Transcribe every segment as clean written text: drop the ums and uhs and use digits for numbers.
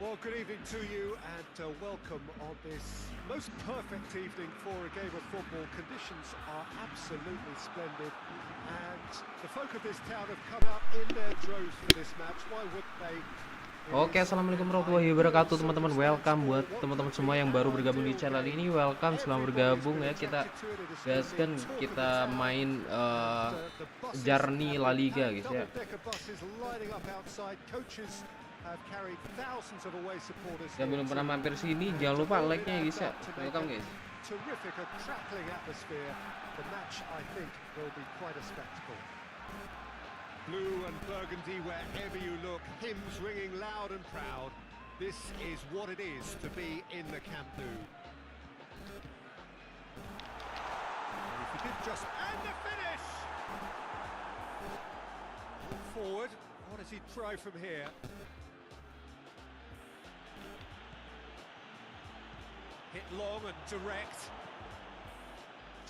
Well, good evening to you and welcome on this most perfect evening for a game of football. Conditions are absolutely splendid and the folk of this town have come out in their droves for this match. Why wouldn't they? Oke, assalamualaikum warahmatullahi wabarakatuh teman-teman. Welcome buat teman-teman semua yang baru bergabung di channel ini. Welcome, selamat bergabung ya. Kita gaskan, kita main Journey La Liga guys ya. Yang belum pernah mampir sini, jangan lupa like-nya guys ya. Welcome guys. Terrific, a crackling atmosphere. The match, I think, will be quite a spectacle. Blue and burgundy wherever you look, hymns ringing loud and proud. This is what it is to be in the Camp Nou. And if he did just and the finish! Forward, what does he try from here? Hit long and direct.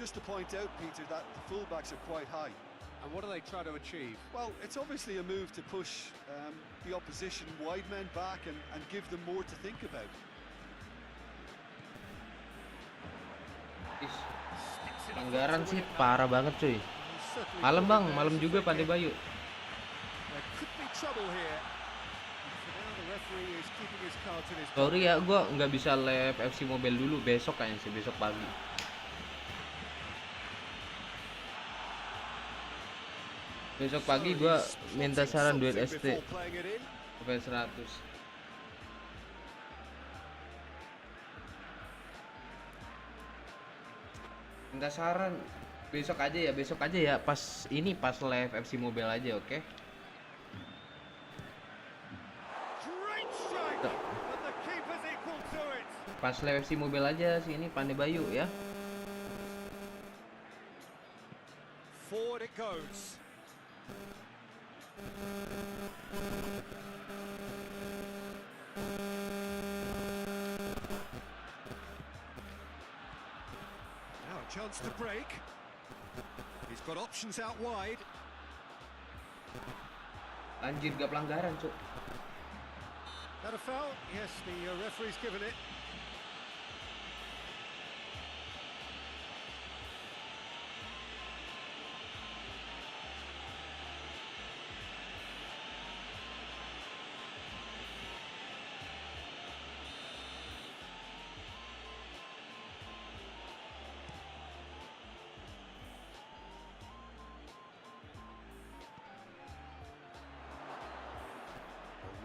Just to point out, Peter, that the fullbacks are quite high. And what do they try to achieve? Well, it's obviously a move to push the opposition wide men back and give them more to think about. Pelanggaran sih parah banget cuy. Malam bang, malam juga Pandai Bayu. Sorry ya, gue nggak bisa live fcmobile dulu, besok kayaknya sih, besok pagi. Besok pagi gue minta saran duit ST sampai 100. Minta saran besok aja ya, pas ini pas live fcmobile aja, oke? Pas live fcmobile aja sih ini Pandai Bayu ya. Forward it goes. Now a chance to break. He's got options out wide. Anjir, gak pelanggaran cuk. That a foul? Yes, the referee's given it.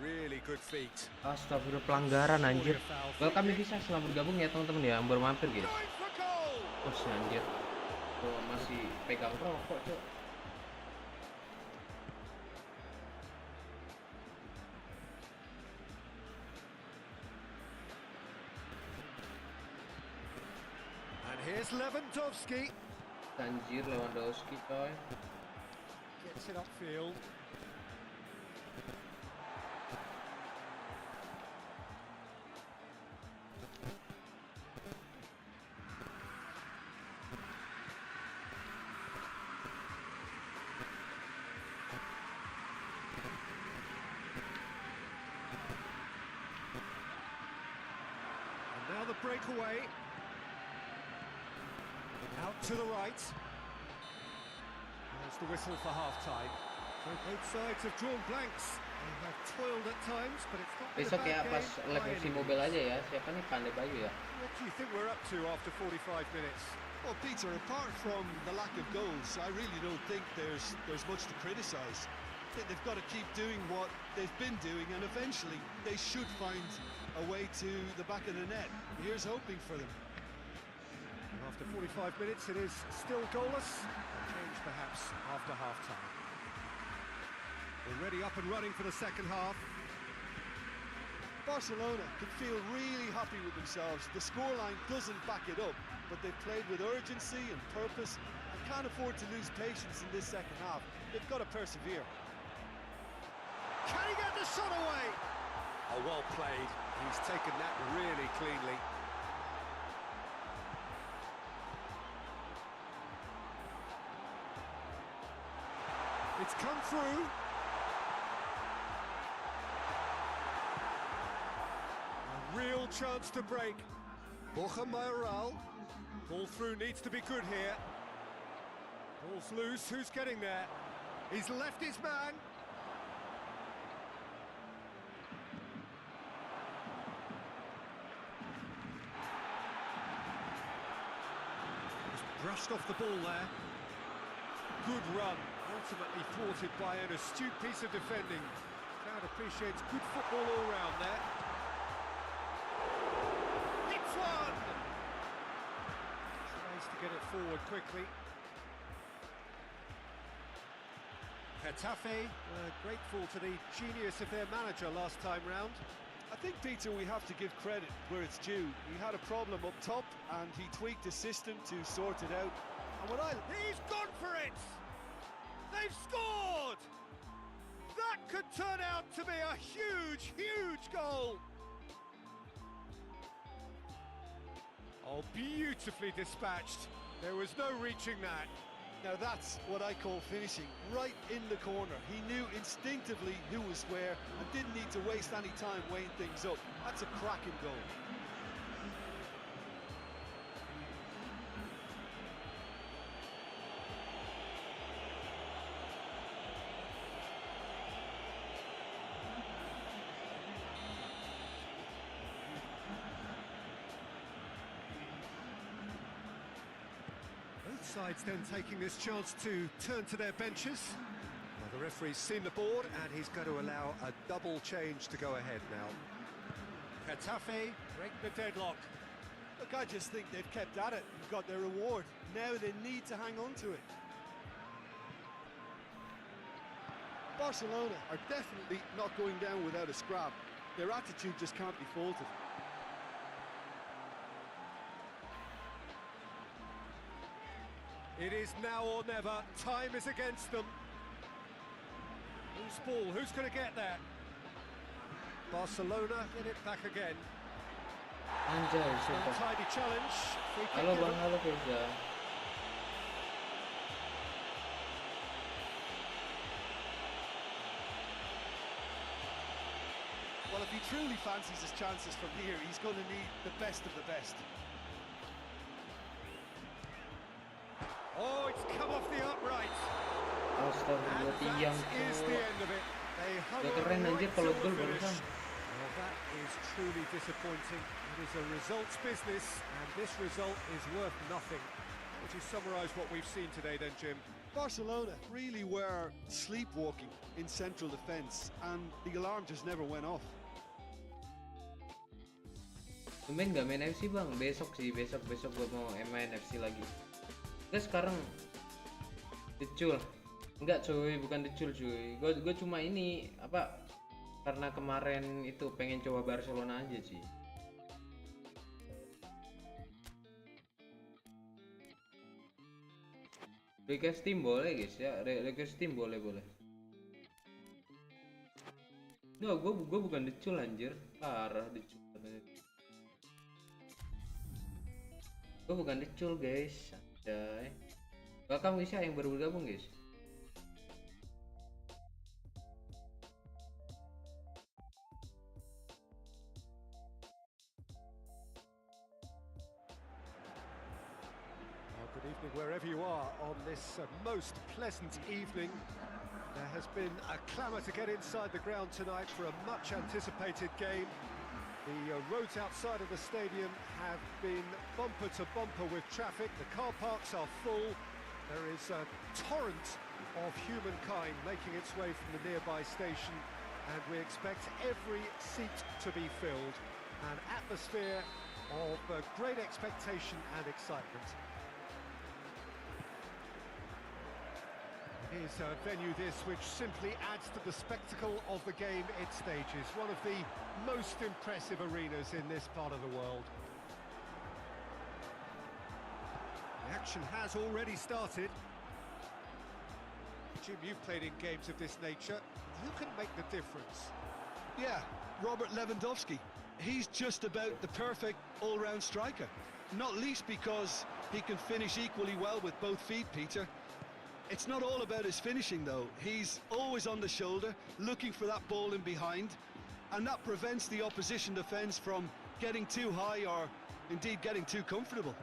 Really good feet. Astagfirullah, pelanggaran anjir. Welcome bisa, selamat bergabung ya teman-teman ya, yang baru mampir guys. Oh si anjir, tuh masih pegang rokok cok. And here's Lewandowski. Anjir, Lewandowski coy. Gets it upfield. Now the breakaway, out to the right. There's the whistle for half-time. So both sides have drawn blanks. They have toiled at times, but it's not been a Besok bad ya pas game live by any fcmobile means. aja ya. Siapa nih Pandai Bayu ya? What do you think we're up to after 45 minutes? Well, Peter, apart from the lack of goals, I really don't think there's much to criticise. I think they've got to keep doing what they've been doing, and eventually they should find a way to the back of the net. Here's hoping for them. And after 45 minutes, it is still goalless. A change perhaps after half-time. Already up and running for the second half. Barcelona can feel really happy with themselves. The scoreline doesn't back it up, but they've played with urgency and purpose and can't afford to lose patience in this second half. They've got to persevere. Can he get the shot away? Oh, well played. He's taken that really cleanly. It's come through. chance to break. Borja Mayoral. Ball through needs to be good here. Ball's loose, who's getting there? He's left his man. He's brushed off the ball there. Good run, ultimately thwarted by an astute piece of defending. Crowd appreciates good football all round there. It's one! Tries to get it forward quickly. Getafe were grateful to the genius of their manager last time round. I think, Peter, we have to give credit where it's due. He had a problem up top and he tweaked his system to sort it out. And what He's gone for it! They've scored! That could turn out to be a huge, huge goal! Oh, beautifully dispatched. There was no reaching that. Now that's what I call finishing, right in the corner. He knew instinctively who was where and didn't need to waste any time weighing things up. That's a cracking goal. Both sides then taking this chance to turn to their benches. Well, the referee's seen the board and he's going to allow a double change to go ahead now. Getafe break the deadlock. Look, I just think they've kept at it and got their reward. Now they need to hang on to it. Barcelona are definitely not going down without a scrap. Their attitude just can't be faulted. It is now or never. Time is against them. Who's ball? Who's going to get there? Barcelona get it back again. Anjay, super. Untidy challenge. Free kick Halo given. bang, halo Firza. Well, if he truly fancies his chances from here, he's going to need the best of the best. Oh, it's come off the upright. Astagfirullah, And tiang that is the end of it. They hung Udah on keren right anjir till kalau the gol finish. barusan. Well, that is truly disappointing. It is a results business, and this result is worth nothing. Would you summarise what we've seen today then, Jim? Barcelona really were sleepwalking in central defence, and the alarm just never went off. Tumben gak main FC bang? Besok sih, besok gue mau main FC lagi. Kita sekarang decul. Enggak cuy, bukan decul cuy. Gue cuma ini apa? Karena kemarin itu pengen coba Barcelona aja sih. Request team boleh guys ya, request team boleh. No, gue bukan decul anjir, parah decul. Gue bukan decul guys, anjay. Welcome Isya yang baru bergabung guys. Good evening wherever you are on this most pleasant evening. There has been a clamour to get inside the ground tonight for a much anticipated game. The roads outside of the stadium have been bumper to bumper with traffic. The car parks are full. There is a torrent of humankind making its way from the nearby station, and we expect every seat to be filled. An atmosphere of great expectation and excitement. It is a venue this which simply adds to the spectacle of the game it stages. One of the most impressive arenas in this part of the world. The action has already started. Jim, you've played in games of this nature. Who can make the difference? Yeah, Robert Lewandowski. He's just about the perfect all-round striker. Not least because he can finish equally well with both feet, Peter. It's not all about his finishing though. He's always on the shoulder, looking for that ball in behind, and that prevents the opposition defence from getting too high or indeed getting too comfortable.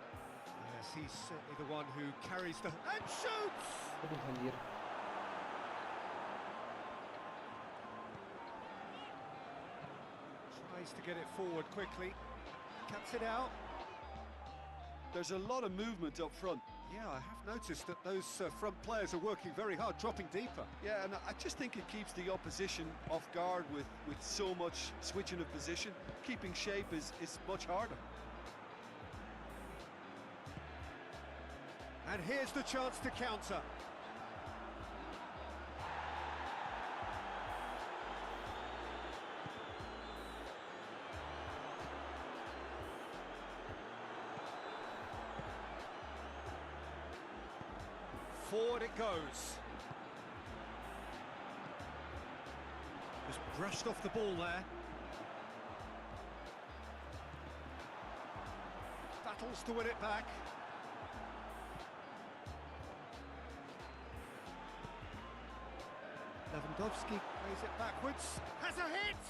Yes, he's certainly the one who carries the... and shoots! Aduh, anjir. Tries to get it forward quickly. Cuts it out. There's a lot of movement up front. Yeah, I have noticed that those front players are working very hard, dropping deeper. Yeah, and I just think it keeps the opposition off guard with so much switching of position. Keeping shape is much harder. And here's the chance to counter. Forward it goes. Just brushed off the ball there. Battles to win it back. Lewandowski plays it backwards. Has a hit!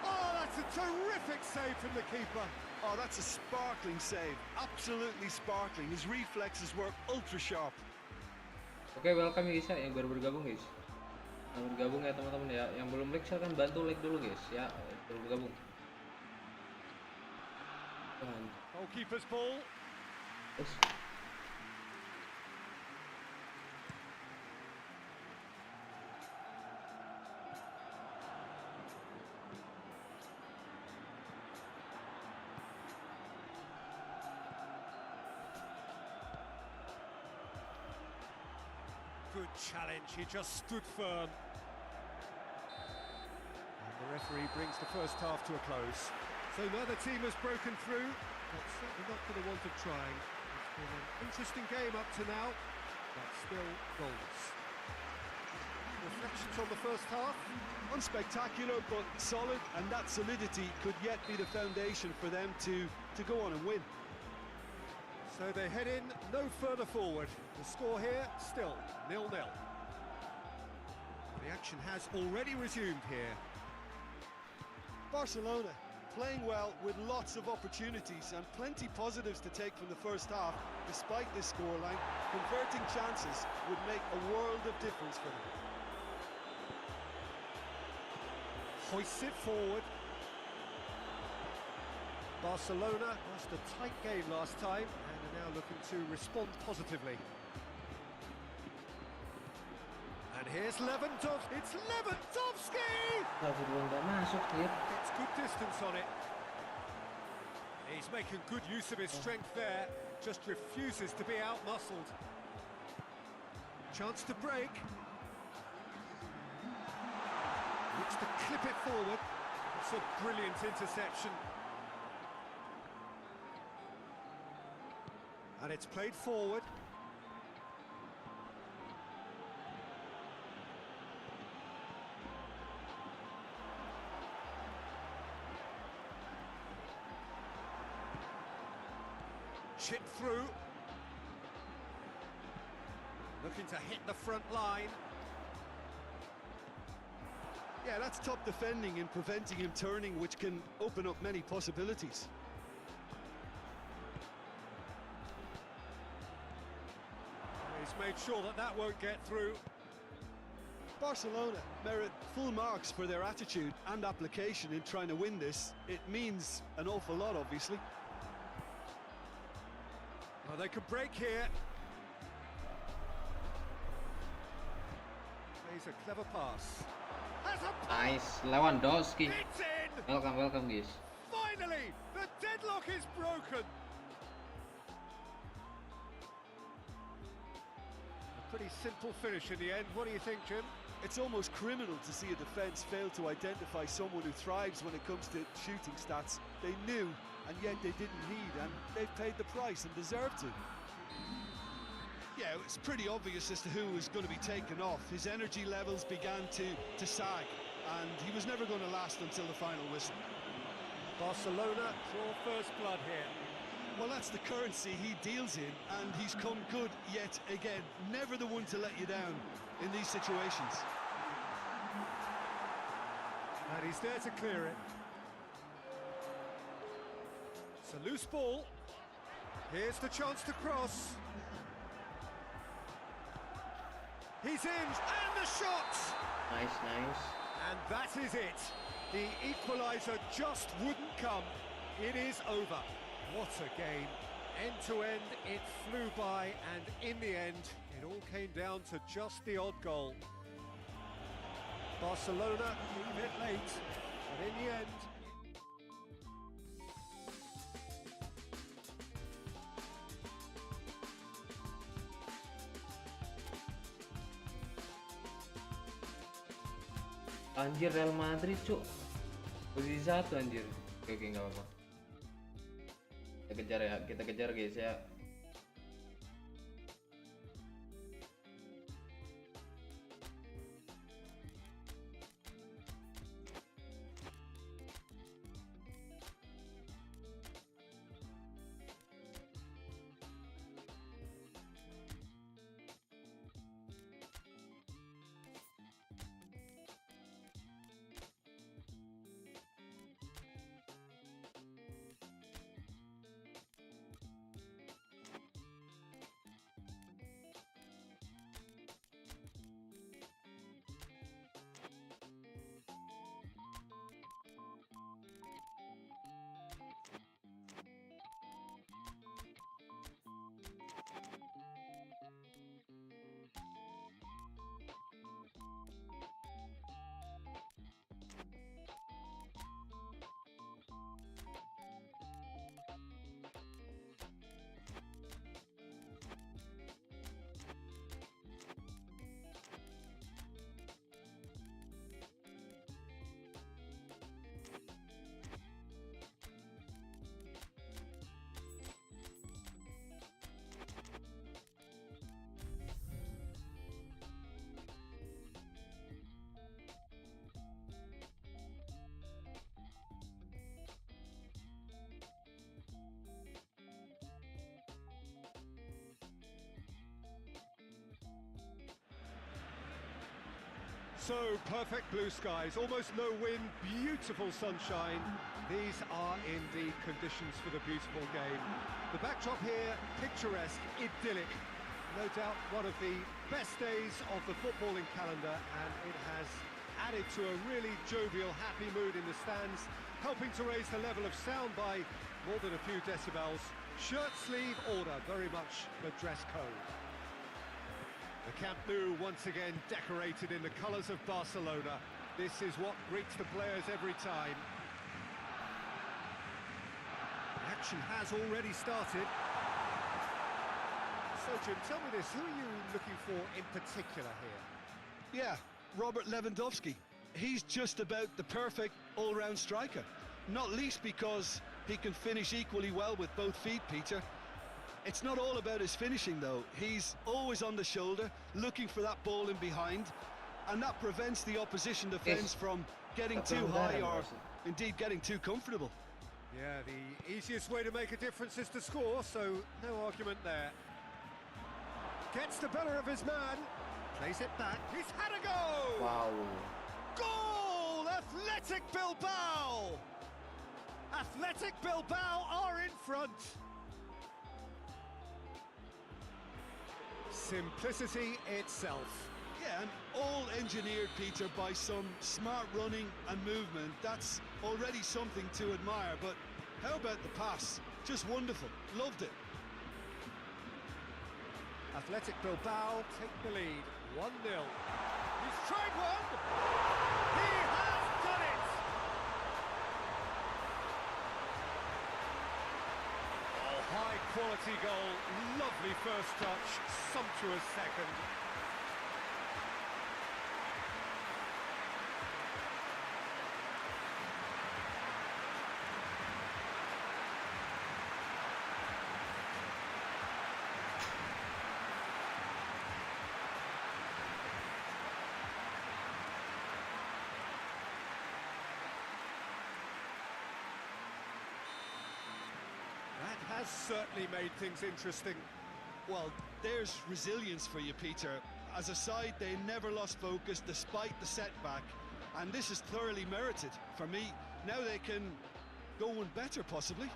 Oh, that's a terrific save from the keeper. Oh, that's a sparkling save. Absolutely sparkling. His reflexes were ultra sharp. Oke, welcome ya guys ya, yang baru bergabung guys. Yang bergabung ya teman-teman ya. Yang belum like silahkan bantu like dulu guys ya. Baru bergabung. Goalkeeper's ball. Terus. Good challenge, he just stood firm. And the referee brings the first half to a close. So neither team has broken through, but certainly not for the want of trying. It's been an interesting game up to now, but still goals. Reflections on the first half? Unspectacular, but solid, and that solidity could yet be the foundation for them to go on and win. So they head in no further forward. The score here still 0-0. The action has already resumed here. Barcelona playing well with lots of opportunities and plenty positives to take from the first half. Despite this scoreline, converting chances would make a world of difference for them. Hoists it forward. Barcelona lost a tight game last time and are now looking to respond positively. And here's Lewandowski. It's Lewandowski! Nggak masuk dia. Gets good distance on it. He's making good use of his strength there. Just refuses to be out-muscled. Chance to break. Looks to clip it forward. It's a brilliant interception. And it's played forward. Chip through. Looking to hit the front line. Yeah, that's top defending and preventing him turning, which can open up many possibilities. He's made sure that that won't get through. Barcelona merit full marks for their attitude and application in trying to win this. It means an awful lot, obviously. Well, they could break here. Plays a clever pass. Has a pass. Nice, Lewandowski. It's in! Welcome guys. Finally, the deadlock is broken. A pretty simple finish in the end. What do you think, Jim? It's almost criminal to see a defence fail to identify someone who thrives when it comes to shooting stats. They knew, and yet they didn't heed, and they've paid the price and deserve to. Yeah, it's pretty obvious as to who was going to be taken off. His energy levels began to sag, and he was never going to last until the final whistle. Barcelona draw first blood here. Well, that's the currency he deals in, and he's come good yet again. Never the one to let you down in these situations. And he's there to clear it. It's a loose ball. Here's the chance to cross. He's in, and the shot! Nice, nice. And that is it. The equaliser just wouldn't come. It is over. What a game. End to end, it flew by, and in the end, it all came down to just the odd goal. Barcelona, a bit late, but in the end... Anjir, Real Madrid cuk, posisi 1 anjir. Oke, nggak apa-apa, kita kejar guys ya. So, perfect blue skies, almost no wind, beautiful sunshine. These are indeed conditions for the beautiful game. The backdrop here, picturesque, idyllic. No doubt one of the best days of the footballing calendar, and it has added to a really jovial, happy mood in the stands, helping to raise the level of sound by more than a few decibels. Shirt sleeve order, very much the dress code. The Camp Nou once again decorated in the colours of Barcelona. This is what greets the players every time. The action has already started. So, Jim, tell me this, who are you looking for in particular here? Yeah, Robert Lewandowski. He's just about the perfect all-round striker. Not least because he can finish equally well with both feet, Peter. It's not all about his finishing, though. He's always on the shoulder, looking for that ball in behind, and that prevents the opposition defence from getting too high or, indeed, getting too comfortable. Yeah, the easiest way to make a difference is to score, so no argument there. Gets the better of his man, plays it back, he's had a go! Wow. Goal! Athletic Bilbao! Athletic Bilbao are in front. Simplicity itself. Yeah, and all engineered, Peter, by some smart running and movement. That's already something to admire, but how about the pass? Just wonderful. Loved it. Athletic Bilbao take the lead, 1-0. He's tried one! He has done it! Oh, high-quality goal, lovely first touch, sumptuous second. That has certainly made things interesting. Well, there's resilience for you, Peter. As a side, they never lost focus despite the setback, and this is thoroughly merited. For me, now they can go one better, possibly.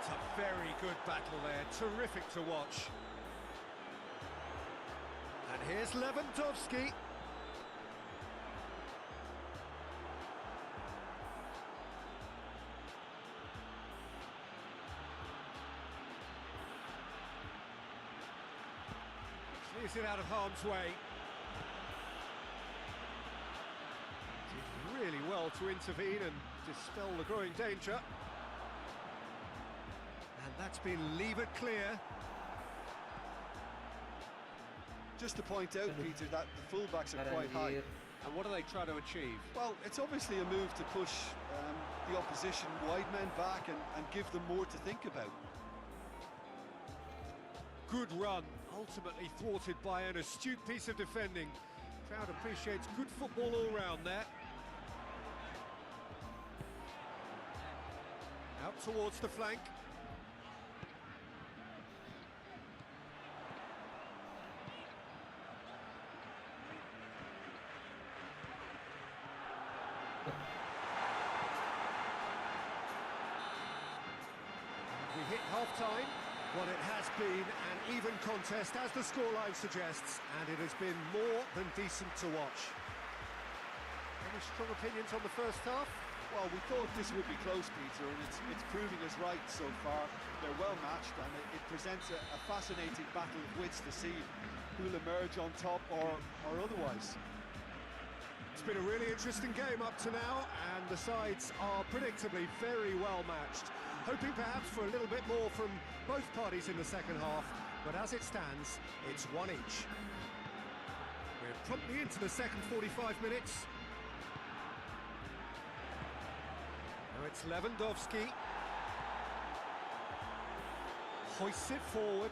It's a very good battle there, terrific to watch. And here's Lewandowski. Clears it out of harm's way. Did really well to intervene and dispel the growing danger. And that's been levered clear. Just to point out, Peter, that the fullbacks are quite high. And what are they trying to achieve? Well, it's obviously a move to push the opposition wide men back and give them more to think about. Good run, ultimately thwarted by an astute piece of defending. Crowd appreciates good football all round there. Out towards the flank. We hit half-time. Well, it has been an even contest, as the scoreline suggests, and it has been more than decent to watch. Any strong opinions on the first half? Well, we thought this would be close, Peter, and it's proving us right so far. They're well matched, and it presents a fascinating battle of wits to see who'll emerge on top or otherwise. It's been a really interesting game up to now, and the sides are predictably very well matched. Hoping perhaps for a little bit more from both parties in the second half, but as it stands, it's one each. We're promptly into the second 45 minutes. Now it's Lewandowski. Hoists it forward.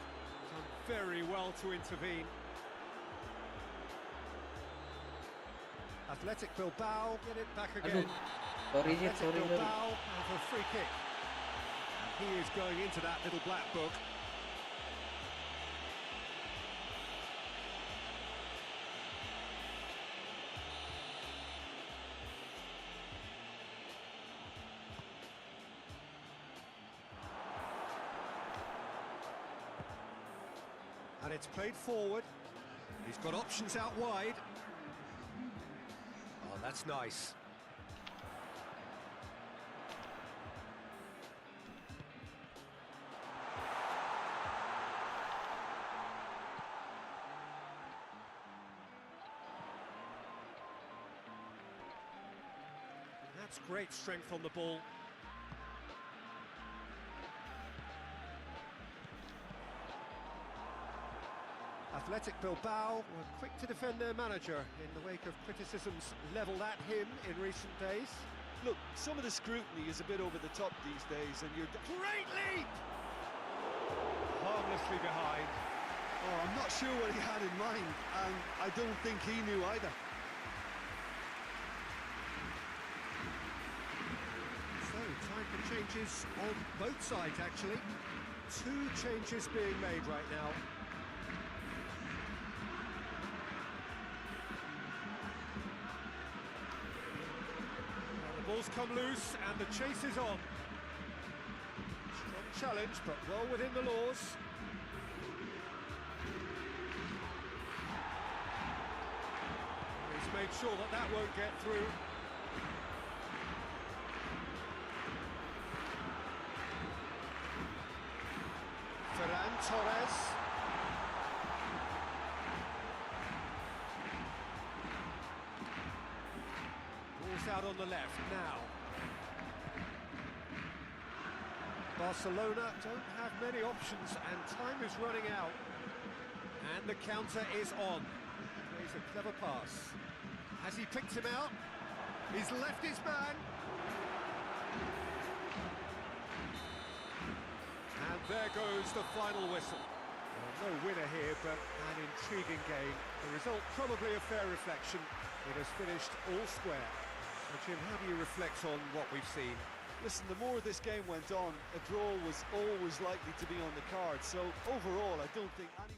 Done very well to intervene. Athletic Bilbao get it back again. Athletic Bilbao have a free kick. And he is going into that little black book. And it's played forward. He's got options out wide. Oh, that's nice. That's great strength on the ball. Athletic Bilbao were quick to defend their manager in the wake of criticisms levelled at him in recent days. Look, some of the scrutiny is a bit over the top these days, and you're... Great leap! Harmlessly behind. Oh, I'm not sure what he had in mind, and I don't think he knew either. So, time for changes on both sides, actually. Two changes being made right now. Balls come loose and the chase is on. Strong challenge, but well within the laws. He's made sure that that won't get through. Ferran Torres. Out on the left now. Barcelona don't have many options and time is running out. And the counter is on. Plays a clever pass. Has he picked him out? He's left his man. And there goes the final whistle. Well, no winner here, but an intriguing game. The result probably a fair reflection. It has finished all square. Jim, how do you reflect on what we've seen? Listen, the more this game went on, a draw was always likely to be on the card. So overall, I don't think any...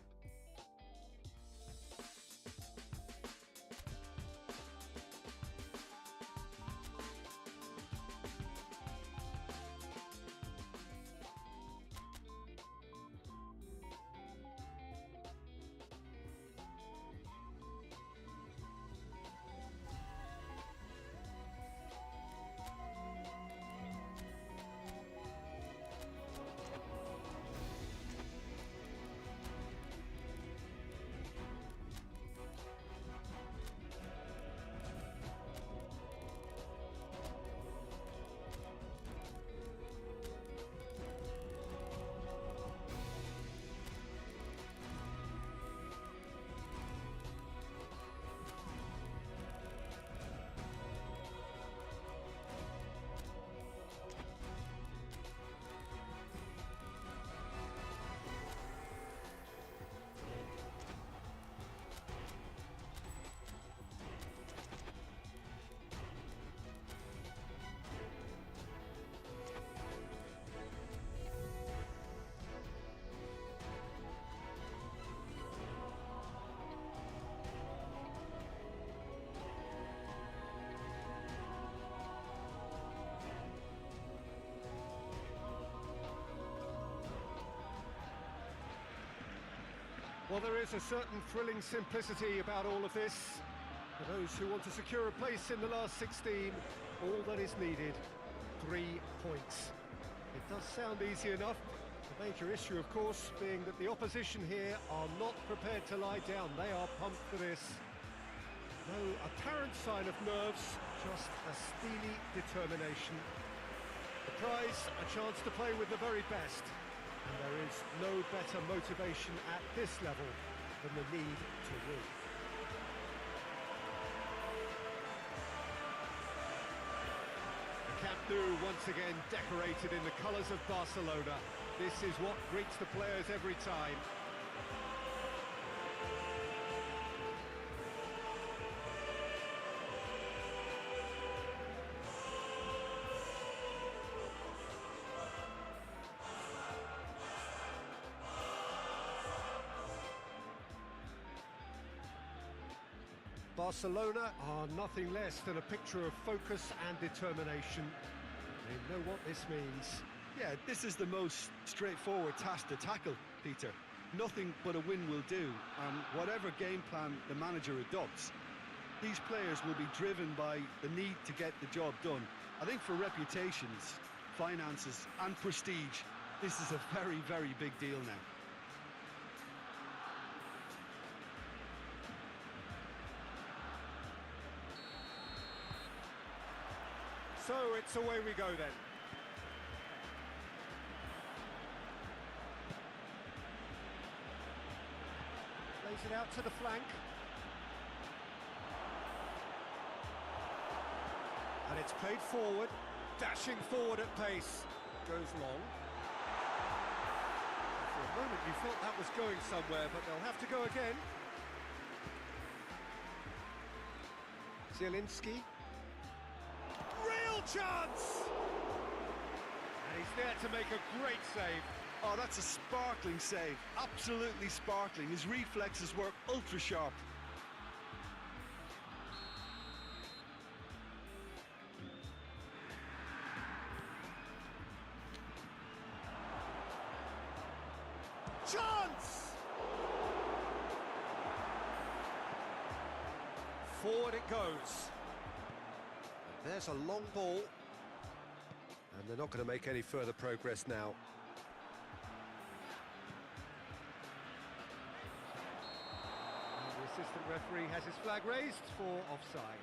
Well, there is a certain thrilling simplicity about all of this. For those who want to secure a place in the last 16, all that is needed, 3 points. It does sound easy enough. The major issue, of course, being that the opposition here are not prepared to lie down. They are pumped for this. No apparent sign of nerves, just a steely determination. The prize, a chance to play with the very best. And there is no better motivation at this level than the need to win. The Camp Nou once again decorated in the colours of Barcelona. This is what greets the players every time. Barcelona are nothing less than a picture of focus and determination. They know what this means. Yeah, this is the most straightforward task to tackle, Peter. Nothing but a win will do, and whatever game plan the manager adopts, these players will be driven by the need to get the job done. I think for reputations, finances and prestige, this is a very, very big deal now. So it's away we go then. Plays it out to the flank. And it's played forward, dashing forward at pace. Goes long. For a moment you thought that was going somewhere, but they'll have to go again. Zielinski. Real chance! And he's there to make a great save. Oh, that's a sparkling save. Absolutely sparkling. His reflexes were ultra sharp. Chance! Forward it goes. There's a long ball, and they're not going to make any further progress now. And the assistant referee has his flag raised for offside.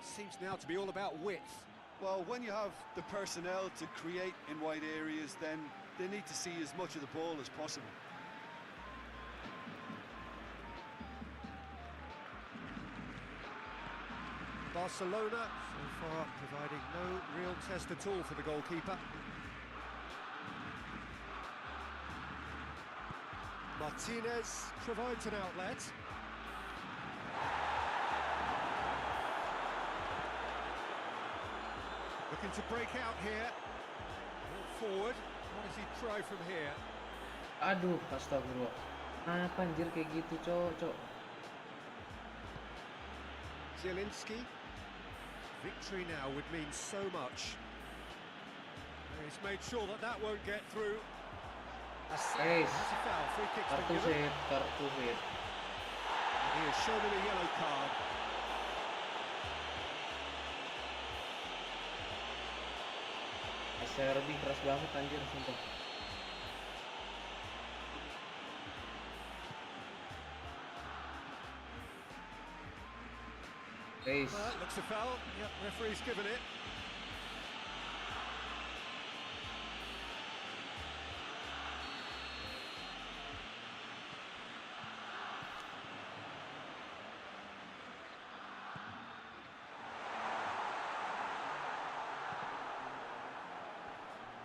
Seems now to be all about width. Well, when you have the personnel to create in wide areas, then they need to see as much of the ball as possible. Barcelona, so far, providing no real test at all for the goalkeeper. Martinez provides an outlet. Looking to break out here. Forward. What does he try from here? Aduh, astagfirullah. Apa anjir kayak gitu, cok. Zielinski. Victory now would mean so much. He's made sure that that won't get through. That's a foul. Free kick's been given. Kartu hit. He has shown him a yellow card. Serbi keras banget anjir, sumpah. Well, that looks a foul. Yep, referee's given it.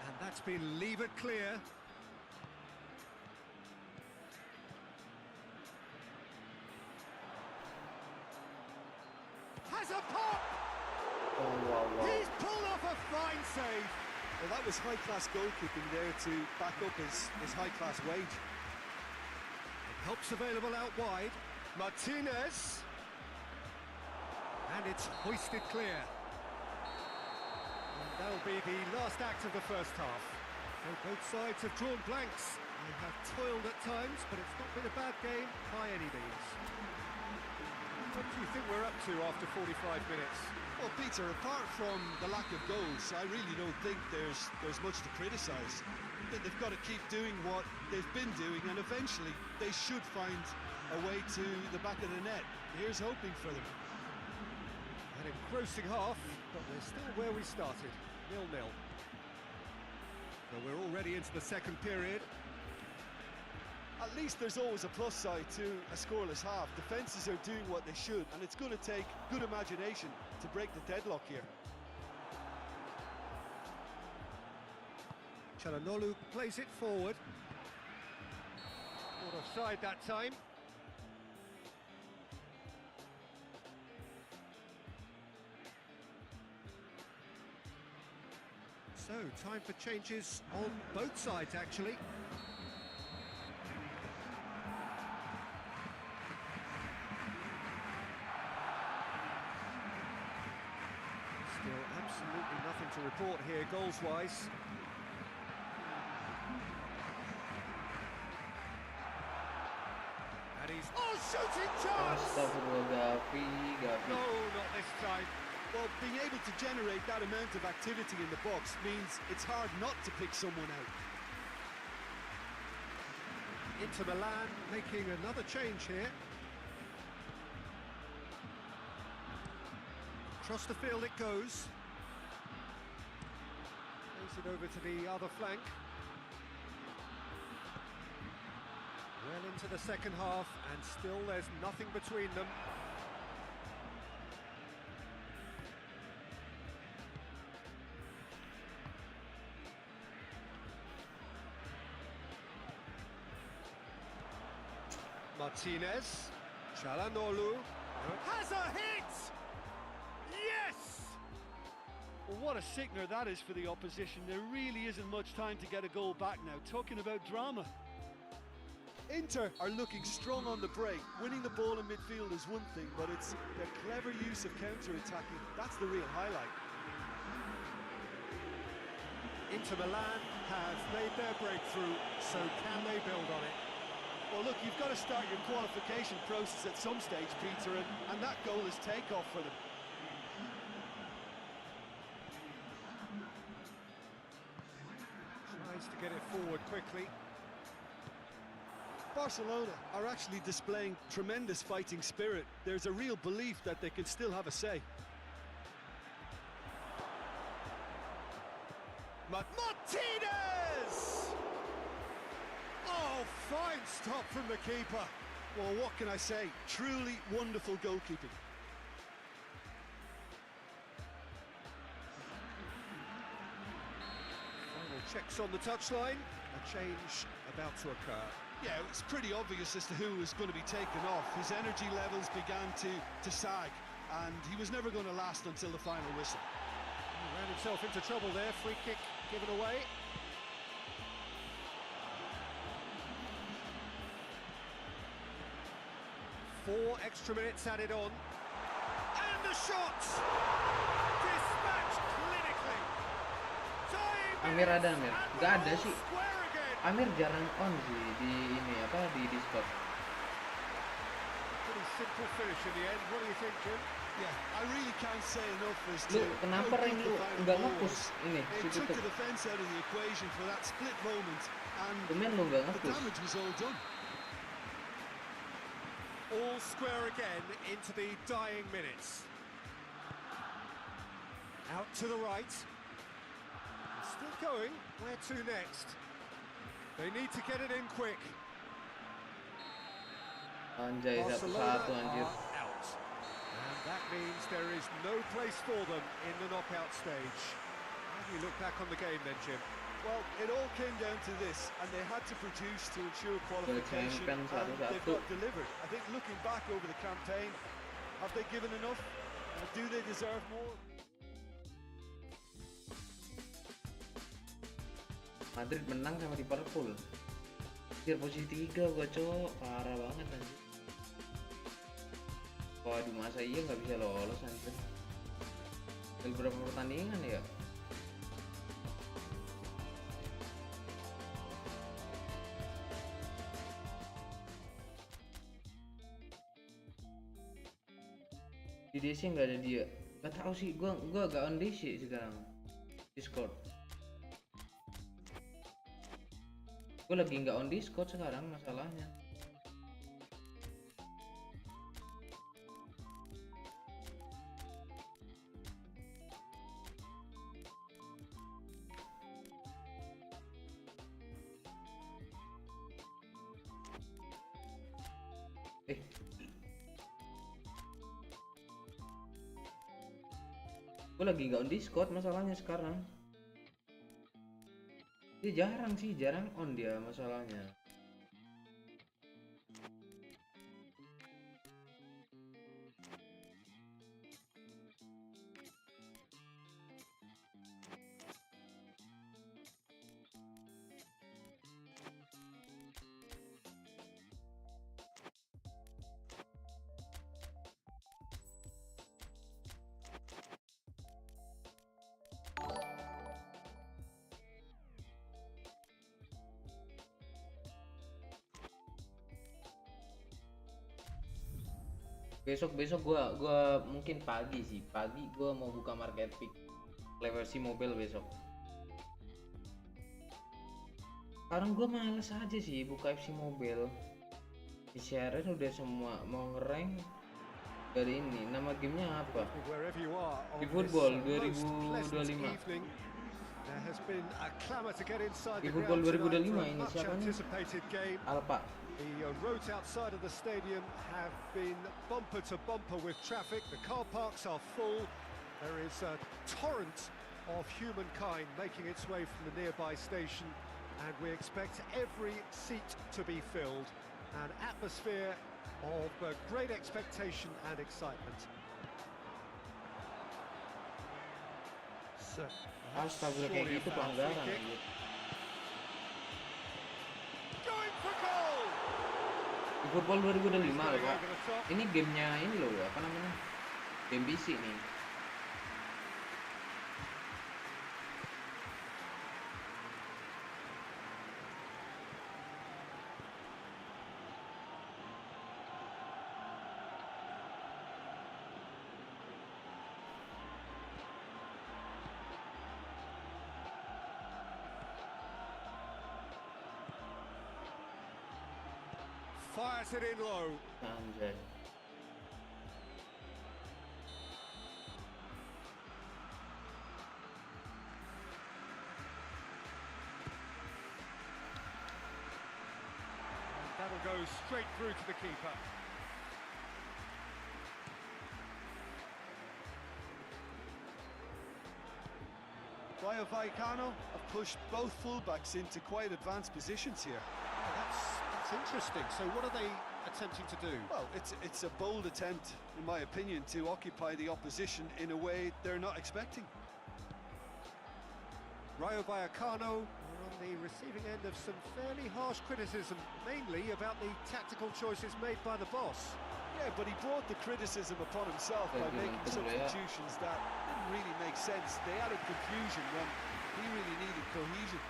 And that's been levered clear. Has a pop! Oh, wow. He's pulled off a fine save. Well, that was high-class goalkeeping there to back up his high-class wage. Help's available out wide. Martinez. And it's hoisted clear. And that'll be the last act of the first half. So both sides have drawn blanks. They have toiled at times, but it's not been a bad game by any means. What do you think we're up to after 45 minutes? Well, Peter, apart from the lack of goals, I really don't think there's much to criticise. They've got to keep doing what they've been doing, and eventually they should find a way to the back of the net. Here's hoping for them. An engrossing half, but we're still where we started, 0-0. So we're already into the second period. At least there's always a plus side to a scoreless half. Defences are doing what they should, and it's going to take good imagination to break the deadlock here. Çalhanoğlu plays it forward. Not offside that time. So, time for changes on both sides, actually. Still absolutely nothing to report here, goals-wise. And he's... Oh, shooting chance! Astagfirullah, Gavi. No, not this time. Well, being able to generate that amount of activity in the box means it's hard not to pick someone out. Inter Milan making another change here. Across the field it goes. Plays it over to the other flank. Well into the second half, and still there's nothing between them. Martinez, Çalhanoğlu has a hit! Yes! Well, what a sickener that is for the opposition. There really isn't much time to get a goal back now. Talking about drama. Inter are looking strong on the break. Winning the ball in midfield is one thing, but it's their clever use of counter-attacking. That's the real highlight. Inter Milan have made their breakthrough, so can they build on it? Well, look, you've got to start your qualification process at some stage, Peter, and that goal is takeoff for them. Tries to get it forward quickly. Barcelona are actually displaying tremendous fighting spirit. There's a real belief that they can still have a say. Martinez! Oh, fine stop from the keeper. Well, what can I say? Truly wonderful goalkeeping. Final checks on the touchline. A change about to occur. Yeah, it's pretty obvious as to who was going to be taken off. His energy levels began to sag, and he was never going to last until the final whistle. He ran himself into trouble there. Free kick given away. Four extra minutes added on. And the shot! Dispatched clinically. Amir ada Amir? Gak ada sih. Amir jarang on sih di ini apa di Discord. Pretty simple finish in the end. What do you think, Jim? Yeah, I really can't say enough as Lu to kenapa how Ring good lu the final nggak goal nge-push was. ini It si took tutup? the defense out of the equation for that split moment, and Lumayan lu nggak the nge-push. damage was all done. All square again into the dying minutes. Out to the right. Still going. Where to next? They need to get it in quick. Anjay, Barcelona 1-1 anjir. are out. And that means there is no place for them in the knockout stage. How do you look back on the game then, Jim? Well, it all came down to this, and they had to produce to ensure qualification, champion and they've 1-1. not delivered. I think looking back over the campaign, have they given enough? Do they deserve more? Madrid menang sama Liverpool. Di posisi 3 gua, cok. Parah banget anjir. Waduh, masa iya nggak bisa lolos anjir. Dari berapa pertandingan ya? Di DC nggak ada dia. Gak tahu sih, gua gak on DC sekarang. Discord. Gue lagi nggak on Discord sekarang masalahnya. Gue lagi nggak on Discord masalahnya sekarang. Dia jarang on dia masalahnya. Besok gua mungkin pagi gua mau buka market pick level mobile besok. Sekarang gua males aja sih buka mobile. Di share udah semua mau ngerank dari ini. Nama gamenya apa? eFootball 2025. eFootball 2025 ini siapanya? Alpha. The roads outside of the stadium have been bumper to bumper with traffic. The car parks are full. There is a torrent of humankind making its way from the nearby station, and we expect every seat to be filled. An atmosphere of great expectation and excitement. So, Astaga, kayak gitu pelanggaran. eFootball 2025 loh Pak. Ini gamenya ini loh, apa namanya? Game PC nih. Fires it in low. Anjay. And that'll go straight through to the keeper. Rayo Vallecano have pushed both fullbacks into quite advanced positions here. Well, that's interesting. So what are they attempting to do? Well, it's a bold attempt, in my opinion, to occupy the opposition in a way they're not expecting. Rayo Vallecano are on the receiving end of some fairly harsh criticism, mainly about the tactical choices made by the boss. Yeah, but he brought the criticism upon himself by making substitutions that didn't really make sense. They added confusion when he really needed cohesion.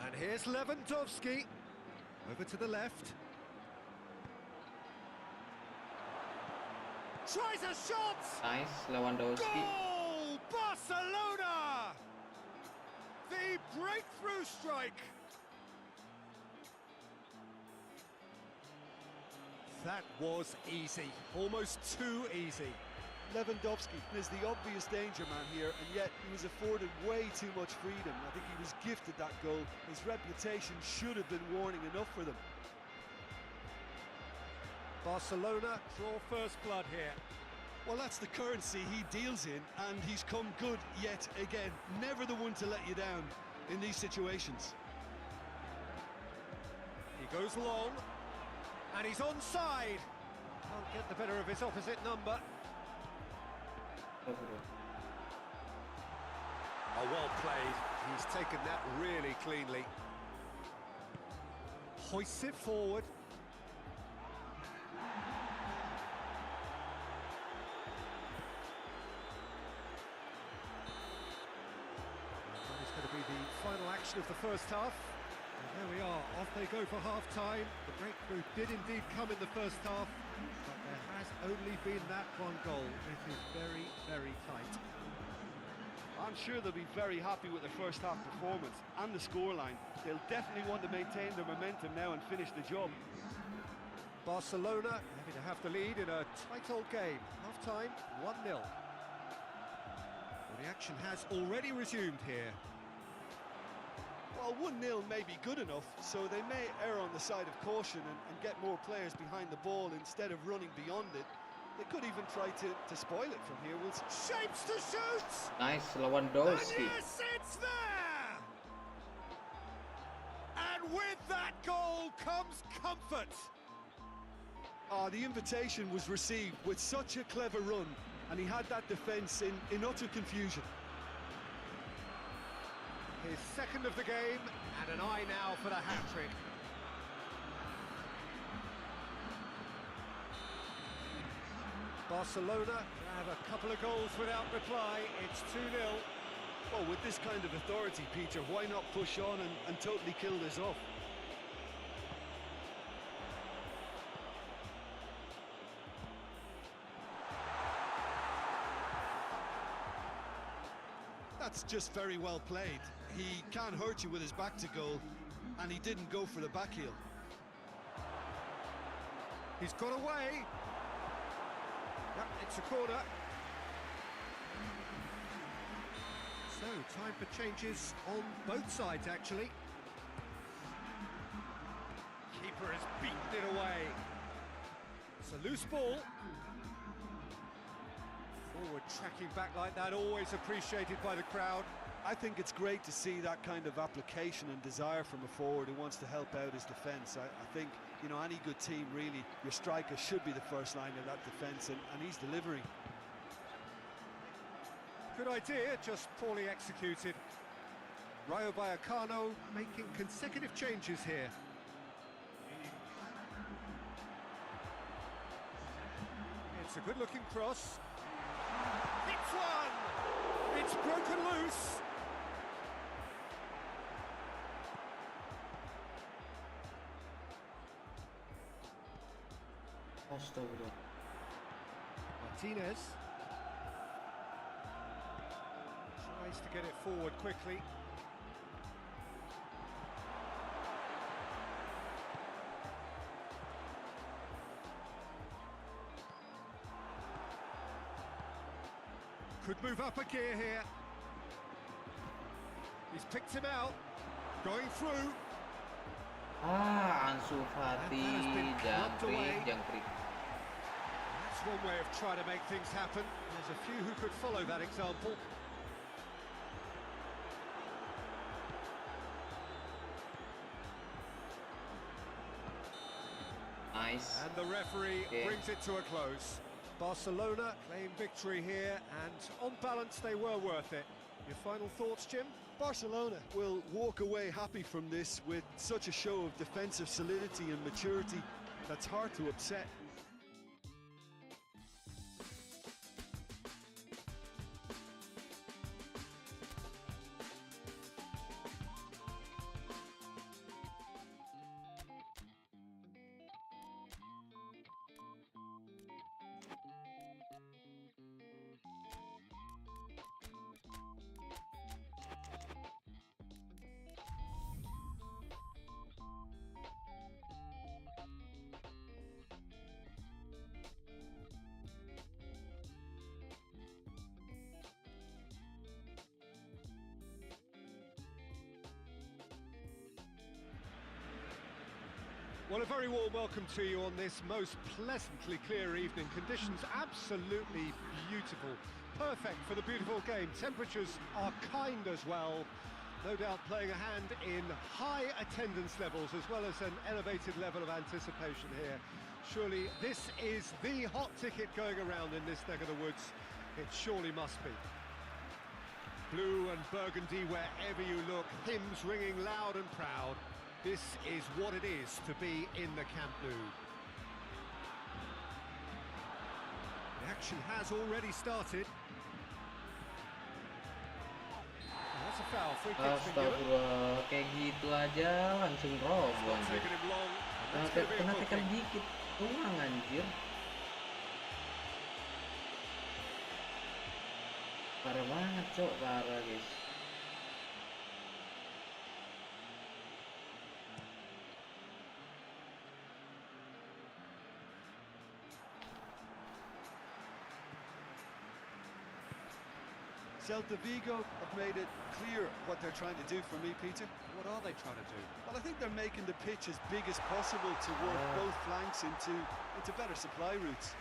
And here's Lewandowski, over to the left. Tries a shot! Nice, Lewandowski. Goal! Barcelona! The breakthrough strike! That was easy, almost too easy. Lewandowski is the obvious danger man here, and yet he was afforded way too much freedom. I think he was gifted that goal. His reputation should have been warning enough for them. Barcelona draw first blood here. Well, that's the currency he deals in, and he's come good yet again. Never the one to let you down in these situations. He goes long, and he's onside. Can't get the better of his opposite number. Oh, well played. He's taken that really cleanly. Hoists it forward. That is going to be the final fraction of the first half. And there we are, off they go for half-time. The breakthrough did indeed come in the first half, but there has only been that one goal. It is very, very tight. I'm sure they'll be very happy with their first half performance and the scoreline. They'll definitely want to maintain their momentum now and finish the job. Barcelona happy to have the lead in a tight old game. Half-time, 1-0. Well, the action has already resumed here. Well, 1-0 may be good enough, so they may err on the side of caution and get more players behind the ball instead of running beyond it. They could even try to spoil it from here. We'll see. Shapes to shoot! Nice, And Lewandowski. yes, it's there! And with that goal comes comfort. The invitation was received with such a clever run, and he had that defence in utter confusion. His second of the game, and an eye now for the hat-trick. Barcelona have a couple of goals without reply. It's 2-0. Well, with this kind of authority, Peter, why not push on and totally kill this off? That's just very well played. He can't hurt you with his back to goal, and he didn't go for the back heel. He's got away. Yep, it's a corner. So, time for changes on both sides, actually. Keeper has beaten it away. It's a loose ball. Forward tracking back like that, always appreciated by the crowd. I think it's great to see that kind of application and desire from a forward who wants to help out his defence. I think, you know, any good team, really, your striker should be the first line of that defence, and he's delivering. Good idea, just poorly executed. Rayo Vallecano making consecutive changes here. It's a good-looking cross. It's one! It's broken loose! Martinez tries to get it forward quickly. Could move up a gear here. He's picked him out. Going through. Ansu Fati, And that has been clubbed away. jangkrik. That's one way of trying to make things happen. There's a few who could follow that example. Nice. And the referee Okay. brings it to a close. Barcelona claim victory here, and on balance they were worth it. Your final thoughts, Jim? Barcelona will walk away happy from this with such a show of defensive solidity and maturity that's hard to upset. Well, a very warm welcome to you on this most pleasantly clear evening. Conditions absolutely beautiful. Perfect for the beautiful game. Temperatures are kind as well. No doubt playing a hand in high attendance levels as well as an elevated level of anticipation here. Surely this is the hot ticket going around in this neck of the woods. It surely must be. Blue and burgundy wherever you look, hymns ringing loud and proud. This is what it is to be in the Camp Nou. The action has already started. That's That's a foul. Free kick's been given. Astagfirullah, kayak gitu aja langsung roboh anjir. Taken him long. And that's going to be a Kena good tekan kick. dikit doang anjir. Parah banget cok, parah guys. Celta Vigo have made it clear what they're trying to do for me, Peter. What are they trying to do? Well, I think they're making the pitch as big as possible to work both flanks into better supply routes.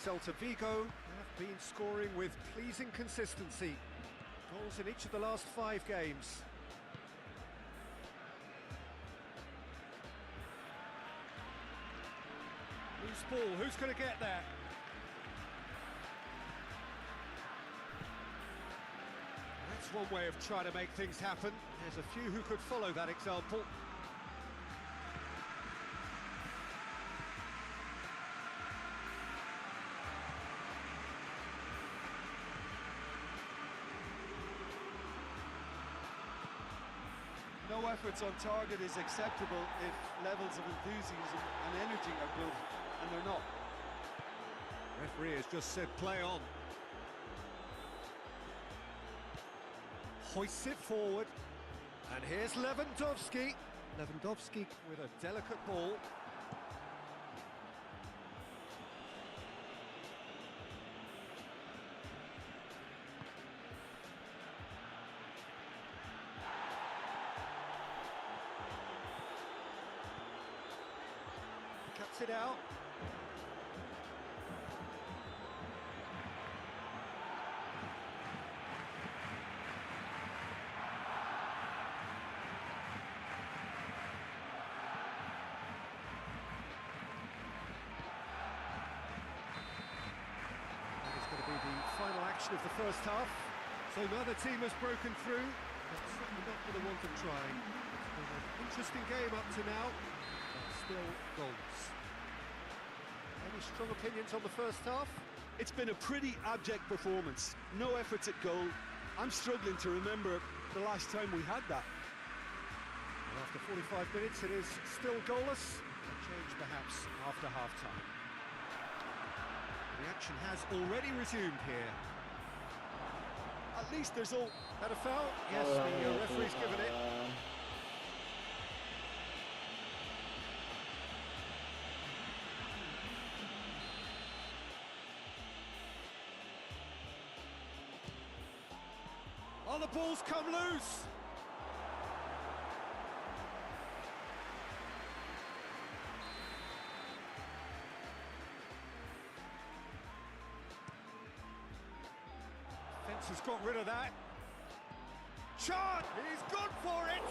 Celta Vigo have been scoring with pleasing consistency. Goals in each of the last 5 games. Loose ball, who's going to get there? That's one way of trying to make things happen. There's a few who could follow that example. No efforts on target is acceptable if levels of enthusiasm and energy are good, and they're not. Referee has just said play on. Hoists it forward. And here's Lewandowski. Lewandowski with a delicate ball. Cuts it out. That is going to be the final action of the first half. So neither team has broken through, but certainly not for the want of trying. It's been an interesting game up to now. Still goals. Any strong opinions on the first half? It's been a pretty abject performance. No efforts at goal. I'm struggling to remember the last time we had that. And after 45 minutes, it is still goalless. A change perhaps after half-time. The action has already resumed here. At least there's all... Had a foul? Yes, the referee's given it. Oh, the ball's come loose! Fence has got rid of that. Shot! He's gone for it!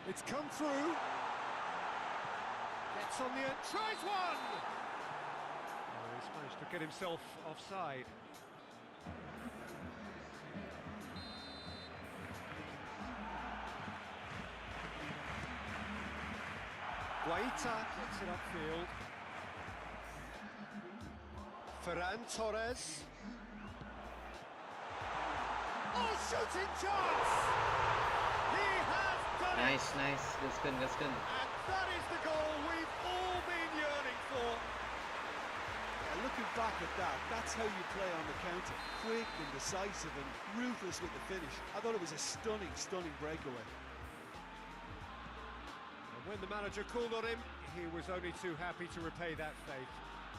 It's come through. Gets on the end, tries one! Oh, he's managed to get himself offside. Guaita gets it upfield. Ferran Torres. Oh, shooting chance! He has done it! Nice, gaskan. And that is the goal we've all been yearning for. Yeah, looking back at that, that's how you play on the counter. Quick and decisive and ruthless with the finish. I thought it was a stunning breakaway. And when the manager called on him, he was only too happy to repay that faith.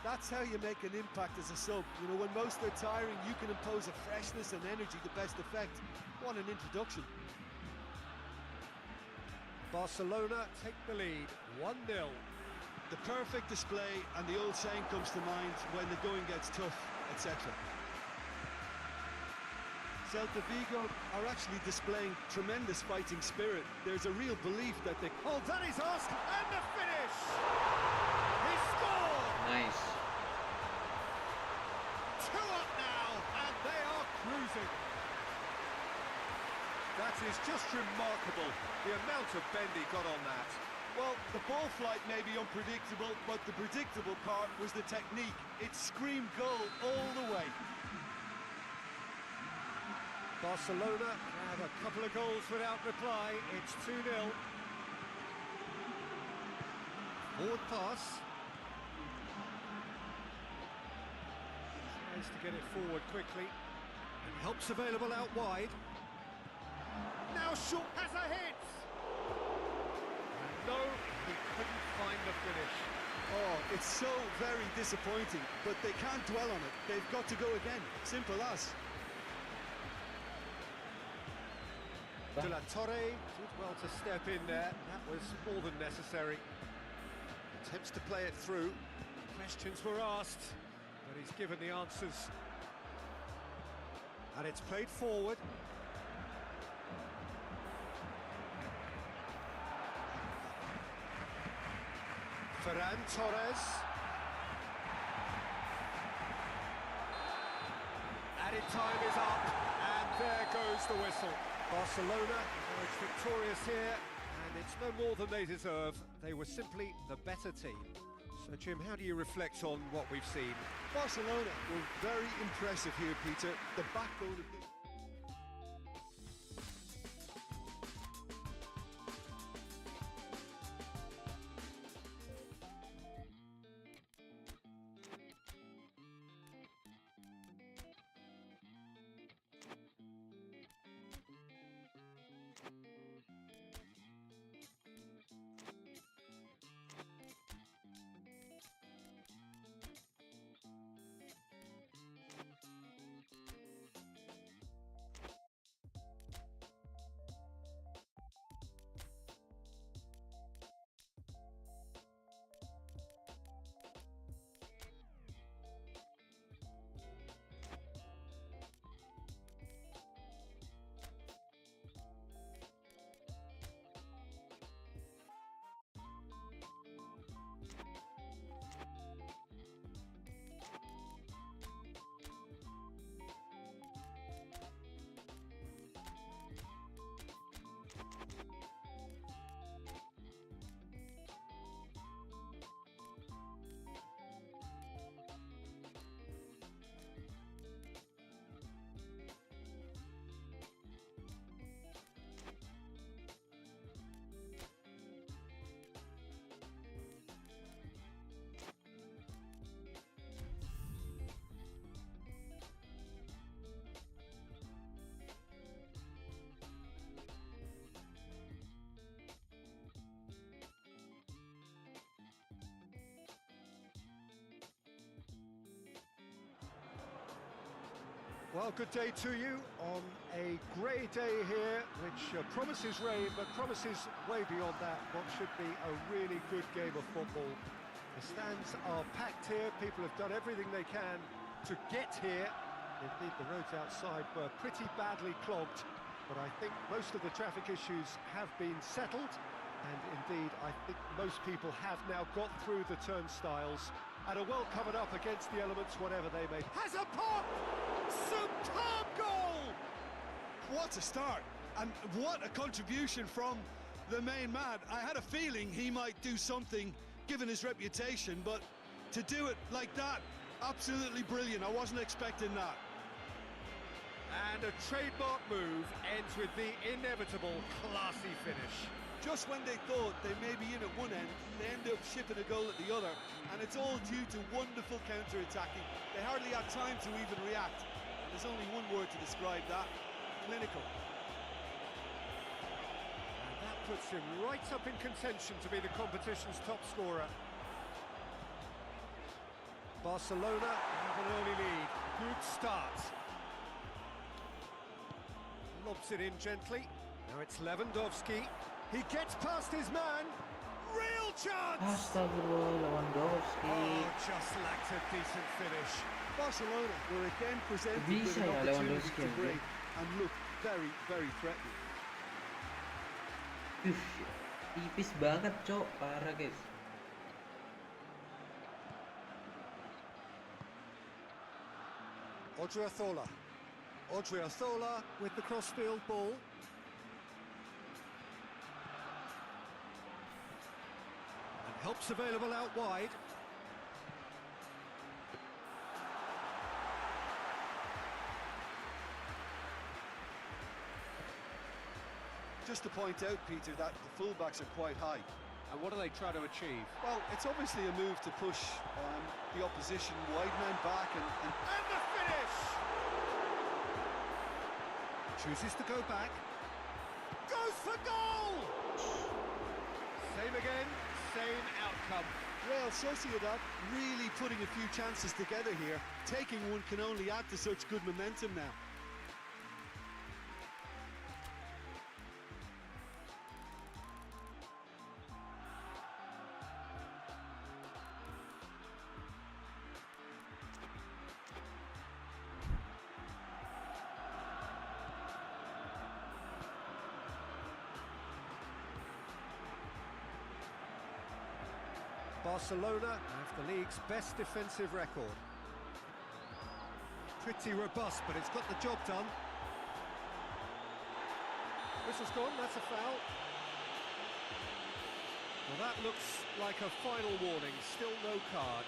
That's how you make an impact as a sub. You know, when most are tiring, you can impose a freshness and energy to best effect. What an introduction. Barcelona take the lead, 1-0. The perfect display, and the old saying comes to mind, when the going gets tough, etc. Celta Vigo are actually displaying tremendous fighting spirit. There's a real belief that they... Oh, that is asked, and the finish! He scored! Nice. 2 up now, and they are cruising. That is just remarkable, the amount of bend he got on that. Well, the ball flight may be unpredictable, but the predictable part was the technique. It screamed goal all the way. Barcelona have a couple of goals without reply. It's 2-0. Forward pass. Tries to get it forward quickly. And help's available out wide. Now Shaw has a hit! And no, he couldn't find the finish. Oh, it's so very disappointing, but they can't dwell on it. They've got to go again. Simple as. De La Torre did well to step in there. That was more than necessary. Attempts to play it through. Questions were asked, but he's given the answers. And it's played forward. Ferran Torres. Added time is up, and there goes the whistle. Barcelona emerged victorious here, and it's no more than they deserve. They were simply the better team. So, Jim, how do you reflect on what we've seen? Barcelona were very impressive here, Peter. The backbone of the... Well, good day to you on a grey day here, which promises rain, but promises way beyond that what should be a really good game of football. The stands are packed here, people have done everything they can to get here. Indeed, the roads outside were pretty badly clogged, but I think most of the traffic issues have been settled, and indeed, I think most people have now got through the turnstiles and are well covered up against the elements, whatever they may. Has a pop! Superb goal! What a start, and what a contribution from the main man. I had a feeling he might do something, given his reputation, but to do it like that, absolutely brilliant. I wasn't expecting that. And a trademark move ends with the inevitable classy finish. Just when they thought they may be in at one end, they end up shipping a goal at the other, and it's all due to wonderful counter-attacking. They hardly had time to even react. And there's only one word to describe that: clinical. And that puts him right up in contention to be the competition's top scorer. Barcelona have an early lead. Good start. Lobs it in gently. Now it's Lewandowski. He gets past his man. Real chance! Astagfirullah, Lewandowski. Oh, just lacked a decent finish. Barcelona were again presented with Bisa an ya opportunity Lewandowski to yang break and look very, very threatening. Tipis banget, Cok. Parah, guys. Odriozola with the crossfield ball. Help's available out wide. Just to point out, Peter, that the fullbacks are quite high. And what are they trying to achieve? Well, it's obviously a move to push the opposition wide men back and And the finish! Chooses to go back. Goes for goal! Same again, same outcome. Real Sociedad really putting a few chances together here. Taking one can only add to such good momentum now. Barcelona have the league's best defensive record. Pretty robust, but it's got the job done. Whistle's gone, that's a foul. Well, that looks like a final warning, still no card.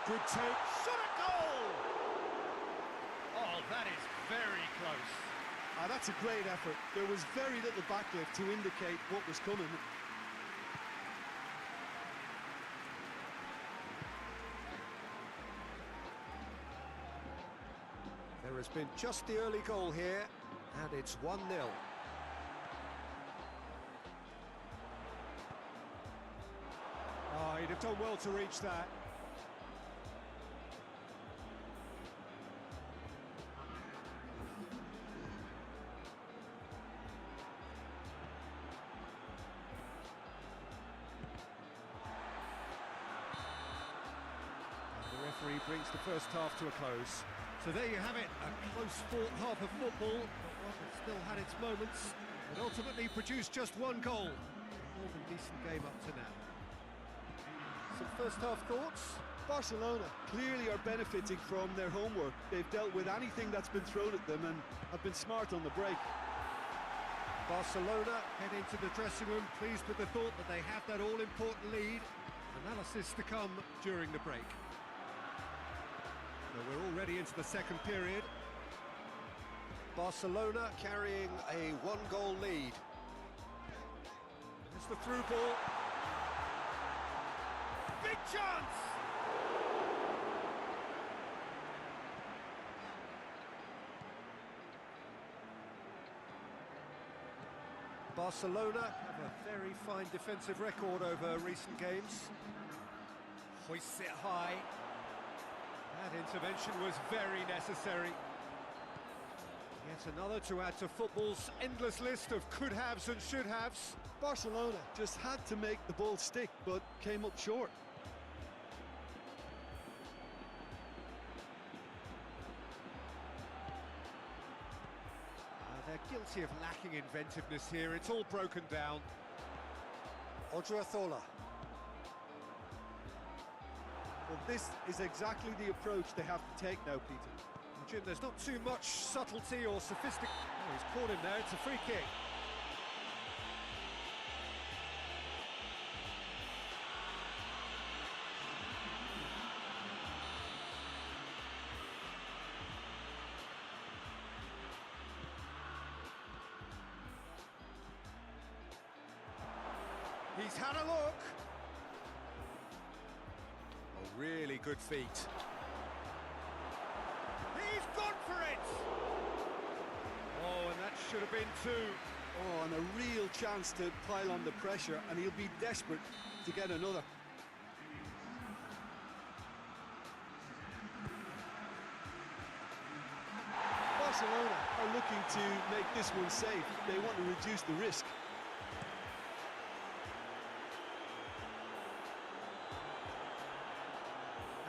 Good take, shot at goal! Oh, that is very close. That's a great effort. There was very little backlift to indicate what was coming. There has been just the early goal here, and it's 1-0. Oh, he'd have done well to reach that. The referee brings the first half to a close. So there you have it, a close-fought half of football, but one that still had its moments, but ultimately produced just one goal. More than decent game up to now. Some first-half thoughts? Barcelona clearly are benefiting from their homework. They've dealt with anything that's been thrown at them and have been smart on the break. Barcelona head into the dressing room pleased with the thought that they have that all-important lead. Analysis to come during the break. So we're already into the second period. Barcelona carrying a one-goal lead. It's the through ball. Big chance! Barcelona have a very fine defensive record over recent games. Hoists it high. That intervention was very necessary. Yet another to add to football's endless list of could-haves and should-haves. Barcelona just had to make the ball stick, but came up short. They're guilty of lacking inventiveness here. It's all broken down. Odriozola. Well, this is exactly the approach they have to take now, Peter. Jim, there's not too much subtlety or sophistication. Oh, he's caught him there. It's a free kick. He's had a look. A really good feat. He's gone for it! Oh, and that should have been two. Oh, and a real chance to pile on the pressure, and he'll be desperate to get another. Barcelona are looking to make this one safe. They want to reduce the risk.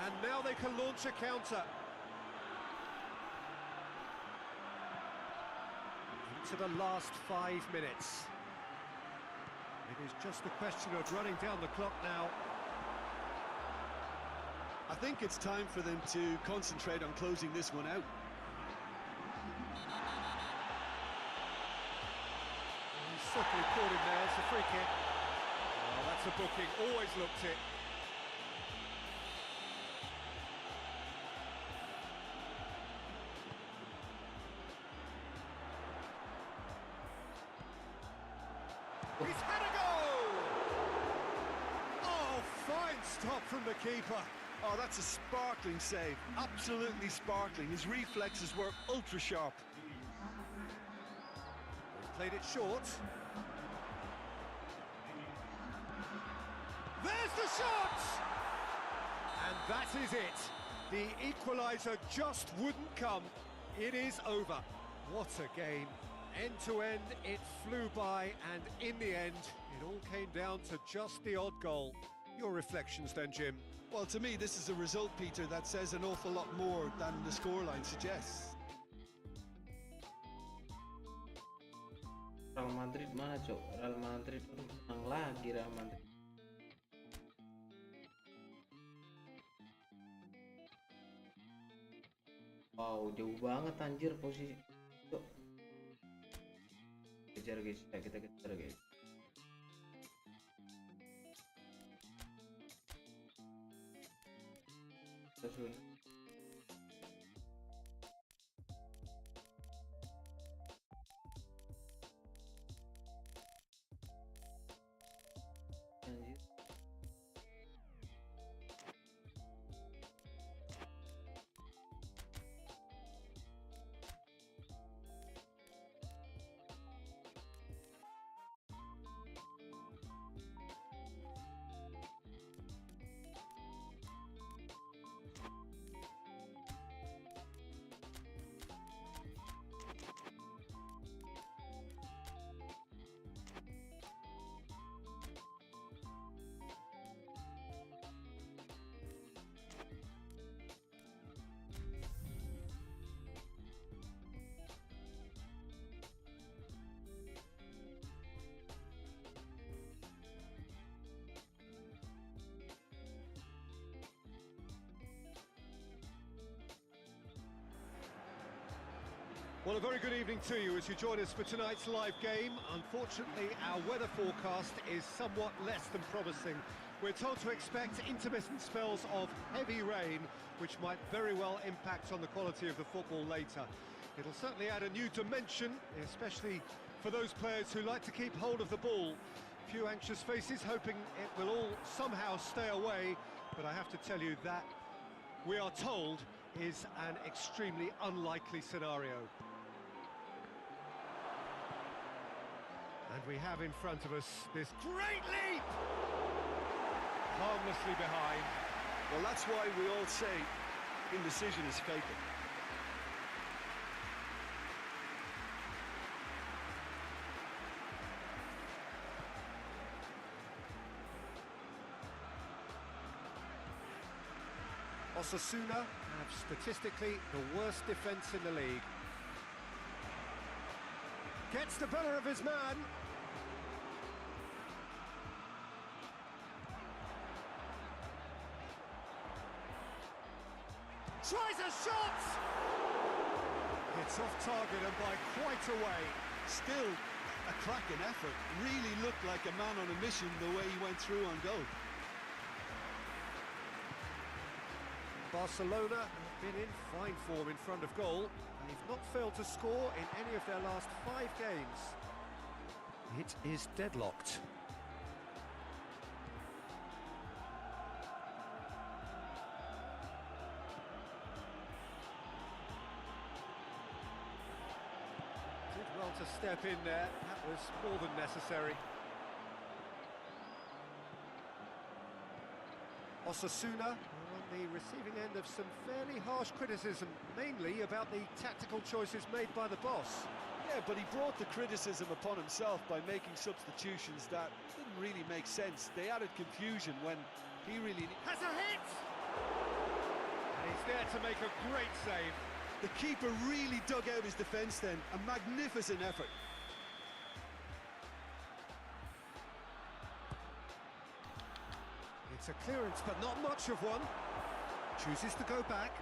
And now they can launch a counter. Into the last 5 minutes. It is just a question of running down the clock now. I think it's time for them to concentrate on closing this one out. He's certainly caught him there. It's a free kick. Oh, that's a booking. Always looked it. He's had a goal! Oh, fine stop from the keeper. Oh, that's a sparkling save. Absolutely sparkling. His reflexes were ultra sharp. He's played it short. There's the shot! And that is it. The equaliser just wouldn't come. It is over. What a game. End to end, it flew by, and in the end, it all came down to just the odd goal. Your reflections then, Jim? Well, to me, this is a result, Peter, that says an awful lot more than the scoreline suggests. Real Madrid mana, Cok? Real Madrid menang lagi, Real Madrid. Wow, jauh banget anjir posisi. Cok. Kejar guys, kita kejar guys. Susun. Anjir. Well, a very good evening to you as you join us for tonight's live game. Unfortunately, our weather forecast is somewhat less than promising. We're told to expect intermittent spells of heavy rain, which might very well impact on the quality of the football later. It'll certainly add a new dimension, especially for those players who like to keep hold of the ball. A few anxious faces hoping it will all somehow stay away, but I have to tell you that we are told is an extremely unlikely scenario. And we have in front of us this great leap! Harmlessly behind. Well, that's why we all say indecision is fatal. Osasuna have statistically the worst defence in the league. Gets the better of his man. Tries a shot! It's off target and by quite a way. Still a cracking effort. Really looked like a man on a mission the way he went through on goal. Barcelona have been in fine form in front of goal. They've not failed to score in any of their last 5 games. It is deadlocked. Did well to step in there. That was more than necessary. Osasuna are on the receiving end of some fairly harsh criticism, mainly about the tactical choices made by the boss. Yeah, but he brought the criticism upon himself by making substitutions that didn't really make sense. They added confusion when he really... Has a hit! And he's there to make a great save. The keeper really dug out his defence then. A magnificent effort. It's a clearance, but not much of one. Chooses to go back.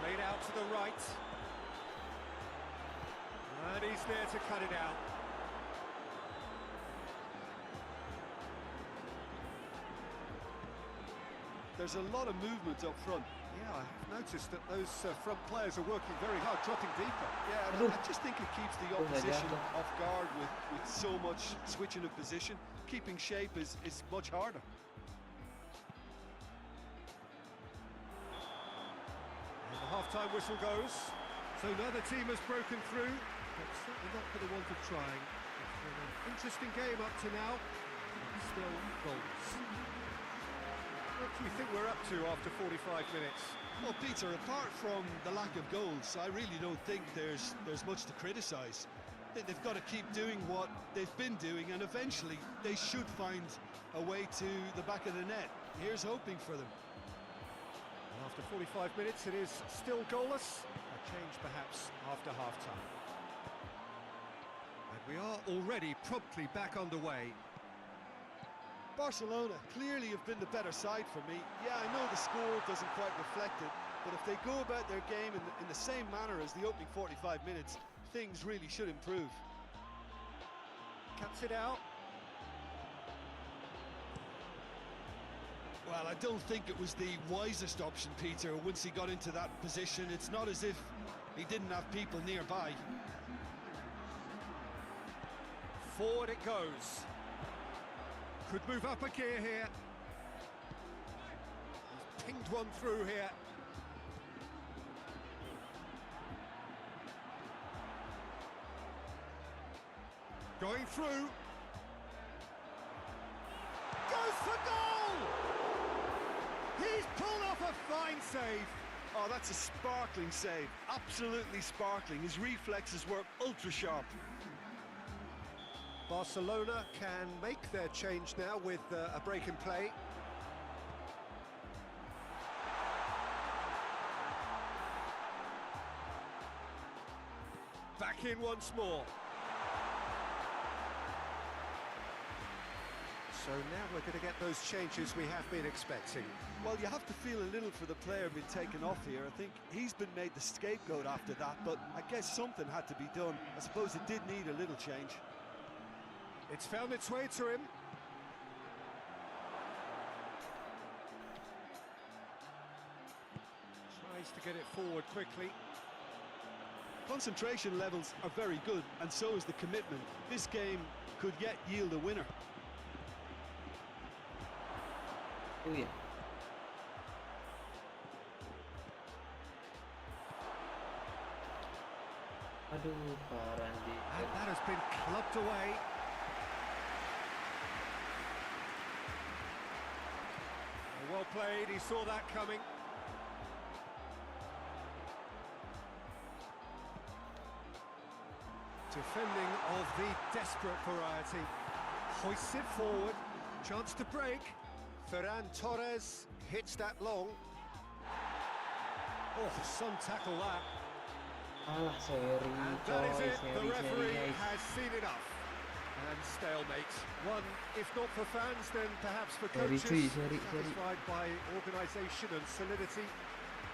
Played out to the right. And he's there to cut it out. There's a lot of movement up front. Yeah, I've noticed that those front players are working very hard, dropping deeper. Yeah, and I just think it keeps the opposition off guard with so much switching of position. Keeping shape is much harder. And the half-time whistle goes. So neither team has broken through, but certainly not for the want of trying. It's been an interesting game up to now, and still goals. What do you think we're up to after 45 minutes? Well, Peter, apart from the lack of goals, I really don't think there's much to criticise. They've got to keep doing what they've been doing, and eventually they should find a way to the back of the net. Here's hoping for them. And after 45 minutes, it is still goalless. A change perhaps after half-time. And we are already promptly back underway. Barcelona clearly have been the better side for me. Yeah, I know the score doesn't quite reflect it, but if they go about their game in the same manner as the opening 45 minutes, things really should improve. Cuts it out. Well, I don't think it was the wisest option, Peter, once he got into that position. It's not as if he didn't have people nearby. Forward it goes. Could move up a gear here. He's pinged one through here. Going through. Goes for goal! He's pulled off a fine save. Oh, that's a sparkling save. Absolutely sparkling. His reflexes were ultra sharp. Barcelona can make their change now with a break in play. Back in once more. So now we're going to get those changes we have been expecting. Well, you have to feel a little for the player being taken off here. I think he's been made the scapegoat after that, but I guess something had to be done. I suppose it did need a little change. It's found its way to him. Tries to get it forward quickly. Concentration levels are very good, and so is the commitment. This game could yet yield a winner. Oh yeah. Aduh, parah anjing. And that has been clubbed away. Well played, he saw that coming. Defending of the desperate variety. Hoists it forward, chance to break. Ferran Torres hits that long. Oh, some tackle that. Alah, seri, And that is coy, it, the seri referee guys. has seen enough. And stalemate. One, if not for fans, then perhaps for Seri, coaches. cuy, seri. Satisfied by organisation and solidity.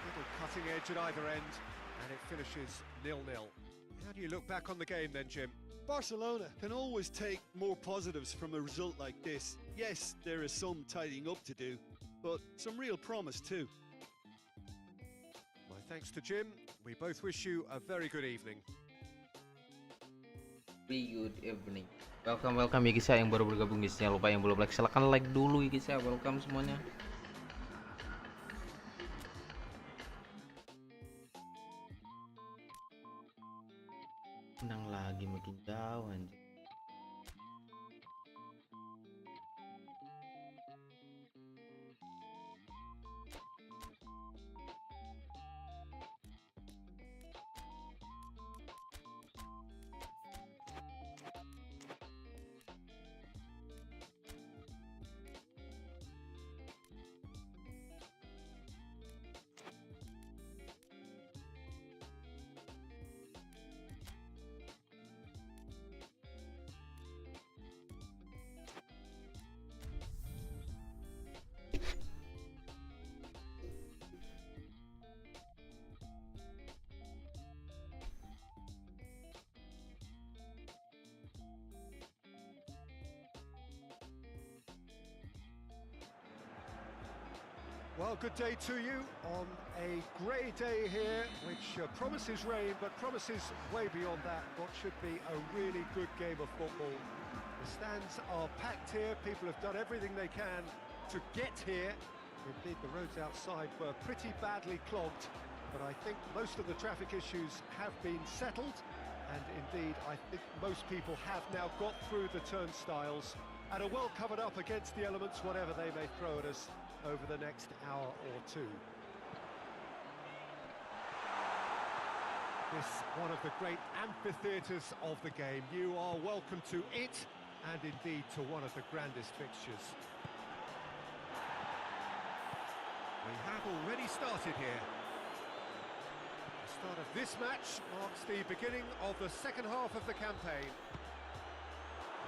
Little cutting edge at either end, and it finishes 0-0. How do you look back on the game then, Jim? Barcelona can always take more positives from a result like this. Yes, there is some tidying up to do, but some real promise too. My thanks to Jim. We both wish you a very good evening. Very good evening. Welcome ya guys ya, yang baru bergabung guys. Jangan lupa yang belum like, silahkan like dulu ya guys ya. Welcome semuanya. Menang lagi makin jauh anjir. Well, good day to you on a grey day here, which promises rain, but promises way beyond that what should be a really good game of football. The stands are packed here, people have done everything they can to get here. Indeed, the roads outside were pretty badly clogged, but I think most of the traffic issues have been settled, and indeed, I think most people have now got through the turnstiles and are well covered up against the elements, whatever they may throw at us over the next hour or two. This one of the great amphitheatres of the game. You are welcome to it, and indeed to one of the grandest fixtures. We have already started here. The start of this match marks the beginning of the second half of the campaign.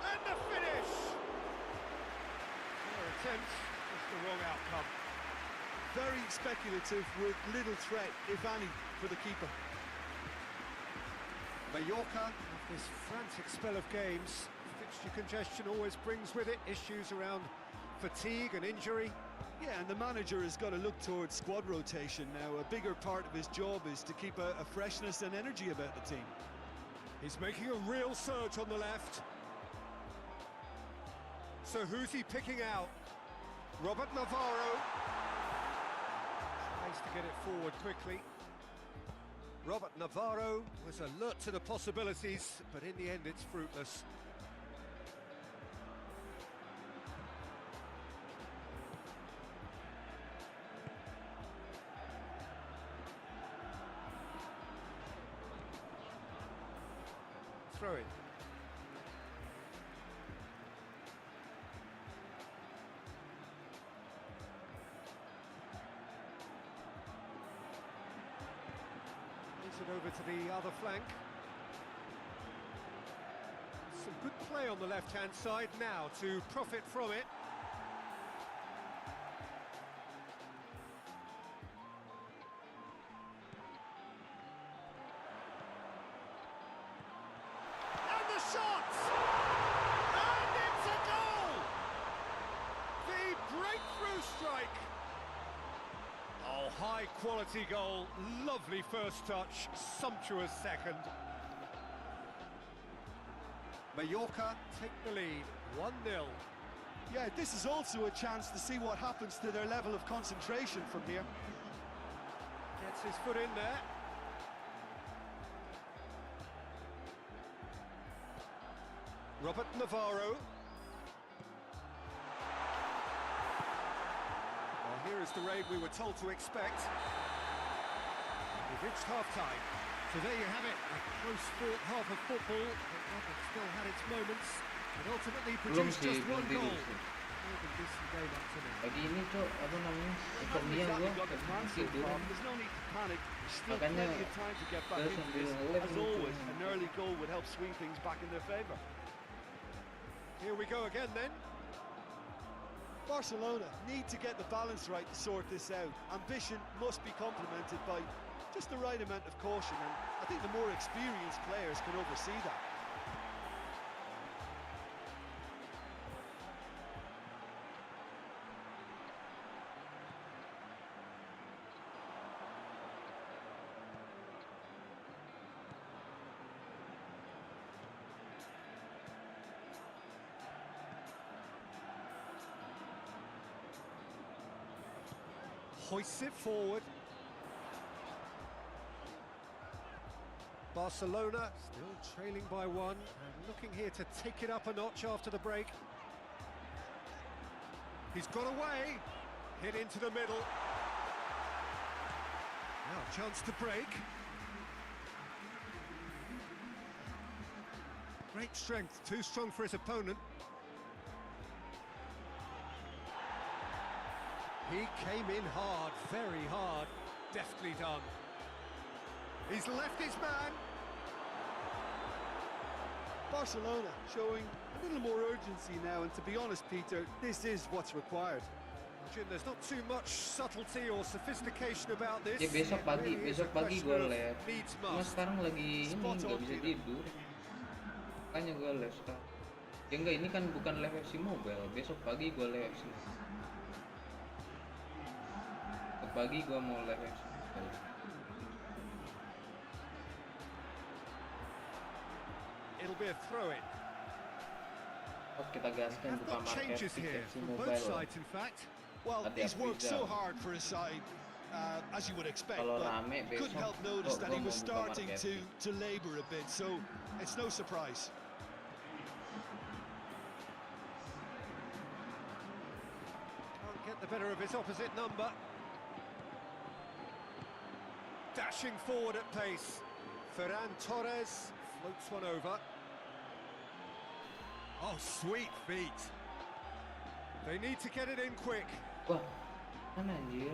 And the finish! Their attempt, just the wrong outcome. Very speculative with little threat, if any, for the keeper. Mallorca, after this frantic spell of games, fixture congestion always brings with it issues around fatigue and injury. Yeah, and the manager has got to look towards squad rotation now. A bigger part of his job is to keep a freshness and energy about the team. He's making a real surge on the left. So who's he picking out? Robert Navarro tries to get it forward quickly. Robert Navarro was alert to the possibilities, but in the end it's fruitless. Throw it. It over to the other flank. Some good play on the left-hand side now to profit from it. And the shot! And it's a goal! The breakthrough strike! Oh, high-quality goal, lovely first touch, sumptuous second. Mallorca take the lead, 1-0. Yeah, this is also a chance to see what happens to their level of concentration from here. Gets his foot in there. Robert Navarro. Here is the raid we were told to expect. We've reached half-time. So there you have it, a close-fought half of football, but one that still had its moments, and ultimately produced just one goal. A decent game up to now. Pagi ini cok, apa namanya, sepertinya Exactly gua got the plan so tidur. far, but there's no need to panic. There's still Makanya plenty of time to get back saya into sambil this. nge-lag As gitu. always, an early goal would help swing things back in their favour. Here we go again then. Barcelona need to get the balance right to sort this out. Ambition must be complemented by just the right amount of caution, and I think the more experienced players can oversee that. Hoists it forward. Barcelona still trailing by one and looking here to take it up a notch after the break. He's got away, hit into the middle. Now a chance to break. Great strength, too strong for his opponent. He came in hard, very hard, deftly done. He's left his man. Barcelona showing a little more urgency now, and to be honest, Peter, this is what's required. Jim, there's not too much subtlety or sophistication about this. Ya besok It pagi, really is a besok pagi gue question of live. needs Cuma must. sekarang lagi ini nggak bisa tidur. Makanya gue live sekarang. Ya enggak, ini kan bukan live fcmobile. Besok pagi gue live FC. bagi gua mau live action. It'll be a throw-in. Oh, kita gaskan Have buka got market changes here from both fcmobile. sides, in fact. Well, Setiap he's worked Hari so Jam. hard for his side, as you would expect, Kalau but rame couldn't besok, help notice that gua he was mau buka starting marketing. to labour a bit, so it's no surprise. Can't get the better of his opposite number. Dashing forward at pace. Ferran Torres floats one over. Oh, sweet feet. They need to get it in quick. Wah, mana anjir?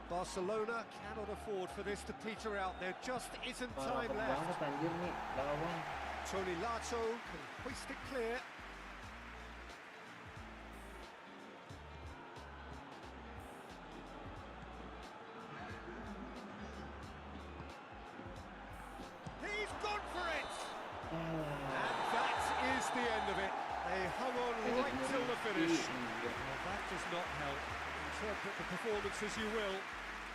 Barcelona cannot afford for this to peter out. There just isn't time Parah left. banget anjir nih lawan. Tony Lato can hoist it clear. He's gone for it! And that is the end of it. They hung on right till the finish. Well, that does not help. Interpret the performance as you will,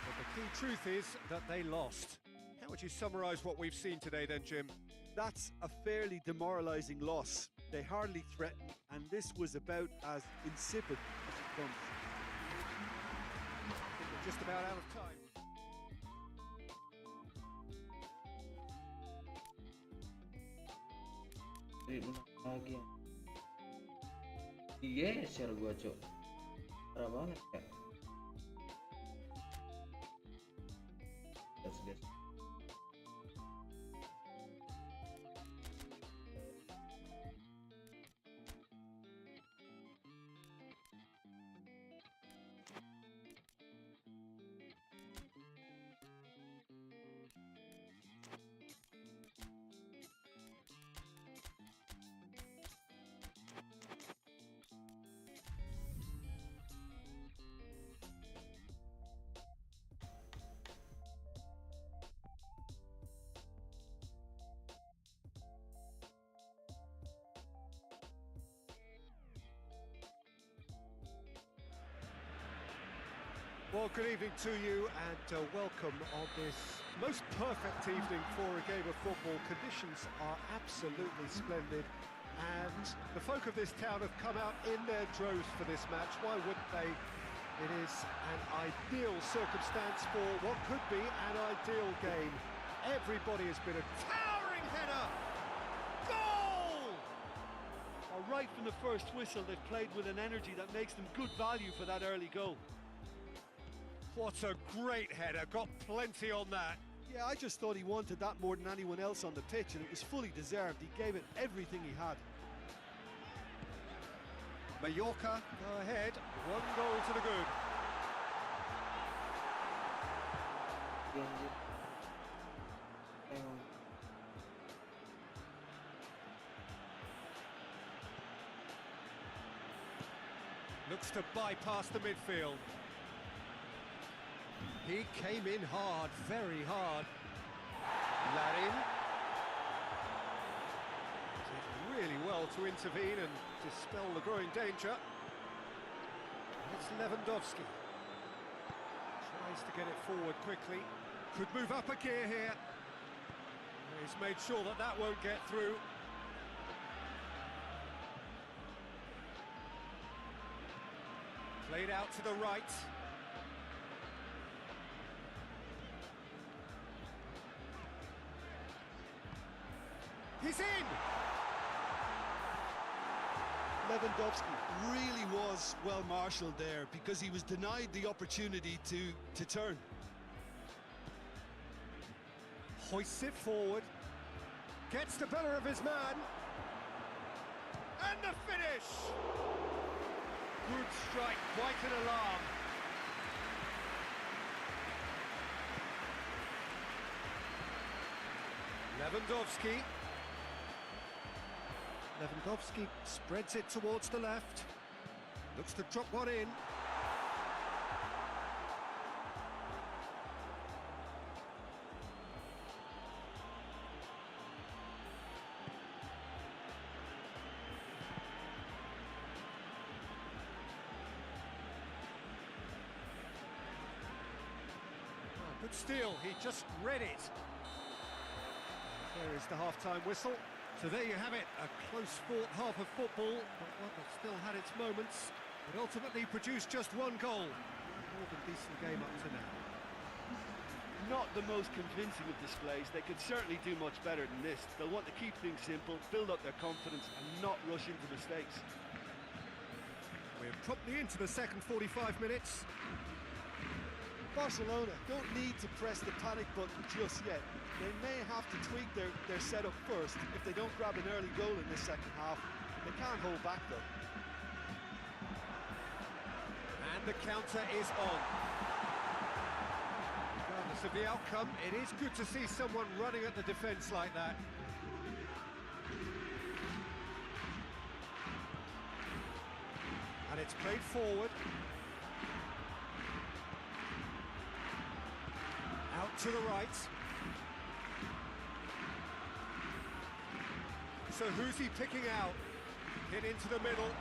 but the key truth is that they lost. How would you summarise what we've seen today then, Jim? That's a fairly demoralising loss. They hardly threatened, and this was about as insipid as it comes. I think we're just about out of time. Lagi ya. Digeser gua, Cok. Parah banget ya. Gas. Well, good evening to you and welcome on this most perfect evening for a game of football. Conditions are absolutely splendid and the folk of this town have come out in their droves for this match. Why wouldn't they? It is an ideal circumstance for what could be an ideal game. Everybody has been a towering header! Goal! Well, right from the first whistle, they've played with an energy that makes them good value for that early goal. What a great header, got plenty on that. Yeah, I just thought he wanted that more than anyone else on the pitch, and it was fully deserved. He gave it everything he had. Mallorca go ahead, 1 goal to the good. Looks to bypass the midfield. He came in hard, very hard. Larin did really well to intervene and dispel the growing danger. It's Lewandowski. Tries to get it forward quickly. Could move up a gear here. He's made sure that that won't get through. Played out to the right. He's in! Lewandowski really was well marshalled there because he was denied the opportunity to turn. Hoists it forward. Gets the better of his man. And the finish! Good strike, quite an alarm. Lewandowski spreads it towards the left. Looks to drop one in. stood still, he just read it. There is the half-time whistle. So there you have it, a close-fought half of football, but one that still had its moments, but ultimately produced just one goal. More than decent game up to now. Not the most convincing of displays. They could certainly do much better than this. They'll want to keep things simple, build up their confidence and not rush into mistakes. We're promptly into the second 45 minutes. Barcelona don't need to press the panic button just yet. They may have to tweak their setup first if they don't grab an early goal in this second half. They can't hold back though. And the counter is on. Regardless of the outcome, it is good to see someone running at the defence like that. And it's played forward. Out to the right. So who's he picking out? Hit into the middle.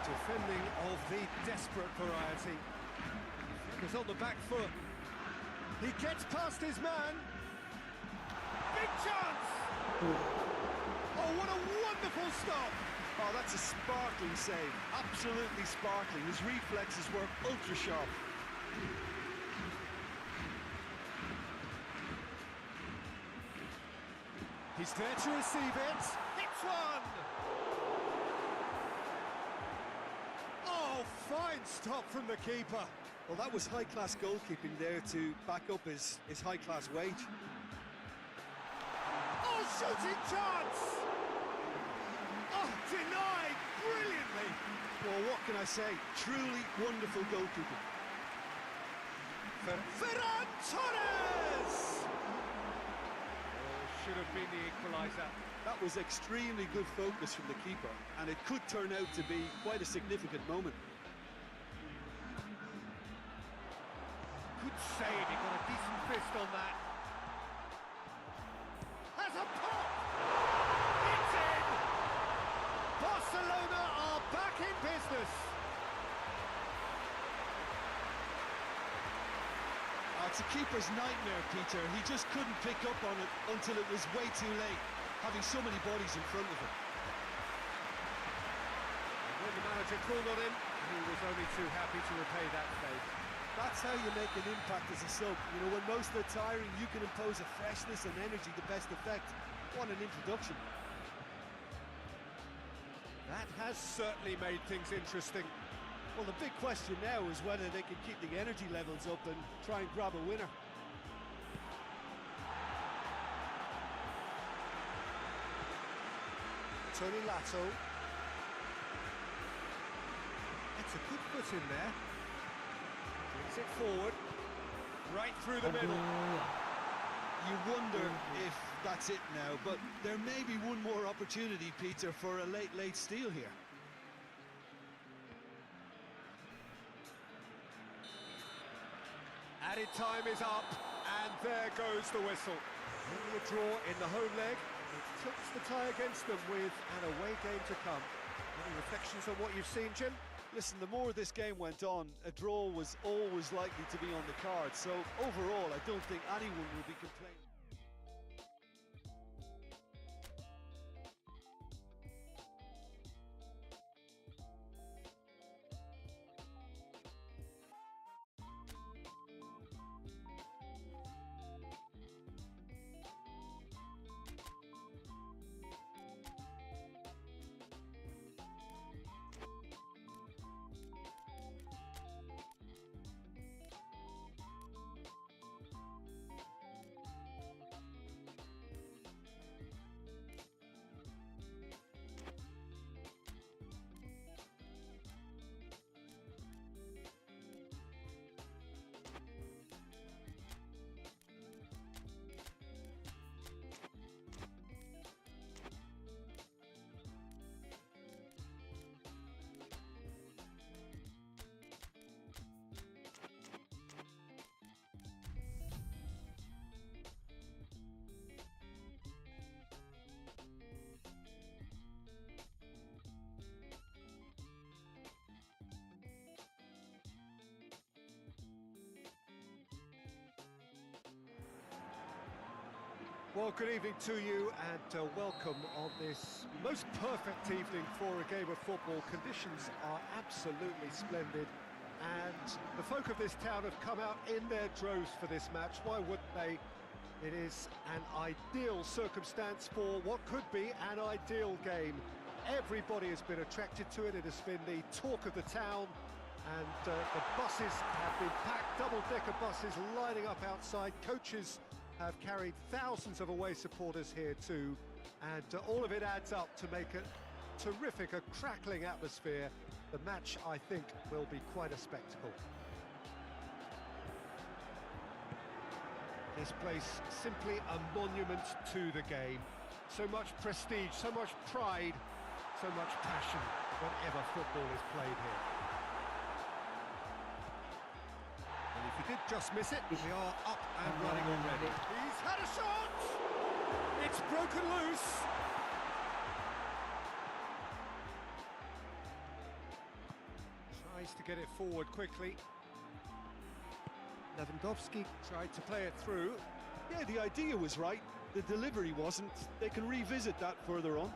Defending of the desperate variety. He's on the back foot. He gets past his man. Big chance! Oh, what a wonderful stop! Oh, that's a sparkling save. Absolutely sparkling. His reflexes were ultra sharp. He's there to receive it. Hits one! Oh, fine stop from the keeper. Well, that was high-class goalkeeping there to back up his high-class wage. Oh, shooting chance! Oh, denied brilliantly. Well, what can I say? Truly wonderful goalkeeping. Ferran Torres! Should have been the equaliser. That was extremely good focus from the keeper, and it could turn out to be quite a significant moment. Good save, he got a decent fist on that. Has a pop! It's in! Barcelona are back in business. It's a keeper's nightmare, Peter. He just couldn't pick up on it until it was way too late, having so many bodies in front of him. And when the manager called on him, he was only too happy to repay that faith. That's how you make an impact as a sub. You know, when most are tiring, you can impose a freshness and energy to best effect. What an introduction. That has certainly made things interesting. Well, the big question now is whether they can keep the energy levels up and try and grab a winner. Tony Lato. It's a good foot in there. Brings it forward. Right through the middle. You wonder if that's it now, but there may be one more opportunity, Peter, for a late steal here. Added time is up, and there goes the whistle. Only a draw in the home leg. It tilts the tie against them with an away game to come. Any reflections on what you've seen, Jim? Listen, the more this game went on, a draw was always likely to be on the card. So overall, I don't think anyone will be complaining. Well, good evening to you and welcome on this most perfect evening for a game of football. Conditions are absolutely splendid and the folk of this town have come out in their droves for this match. Why wouldn't they? It is an ideal circumstance for what could be an ideal game. Everybody has been attracted to it. It has been the talk of the town, and the buses have been packed, double-decker buses lining up outside. Coaches have carried thousands of away supporters here too, and all of it adds up to make a terrific, a crackling atmosphere. The match, I think, will be quite a spectacle. This place simply a monument to the game. So much prestige, so much pride, so much passion whenever football is played here. And if he did just miss it, we are up and running already. He's had a shot! It's broken loose! Tries to get it forward quickly. Lewandowski tried to play it through. Yeah, the idea was right. The delivery wasn't. They can revisit that further on.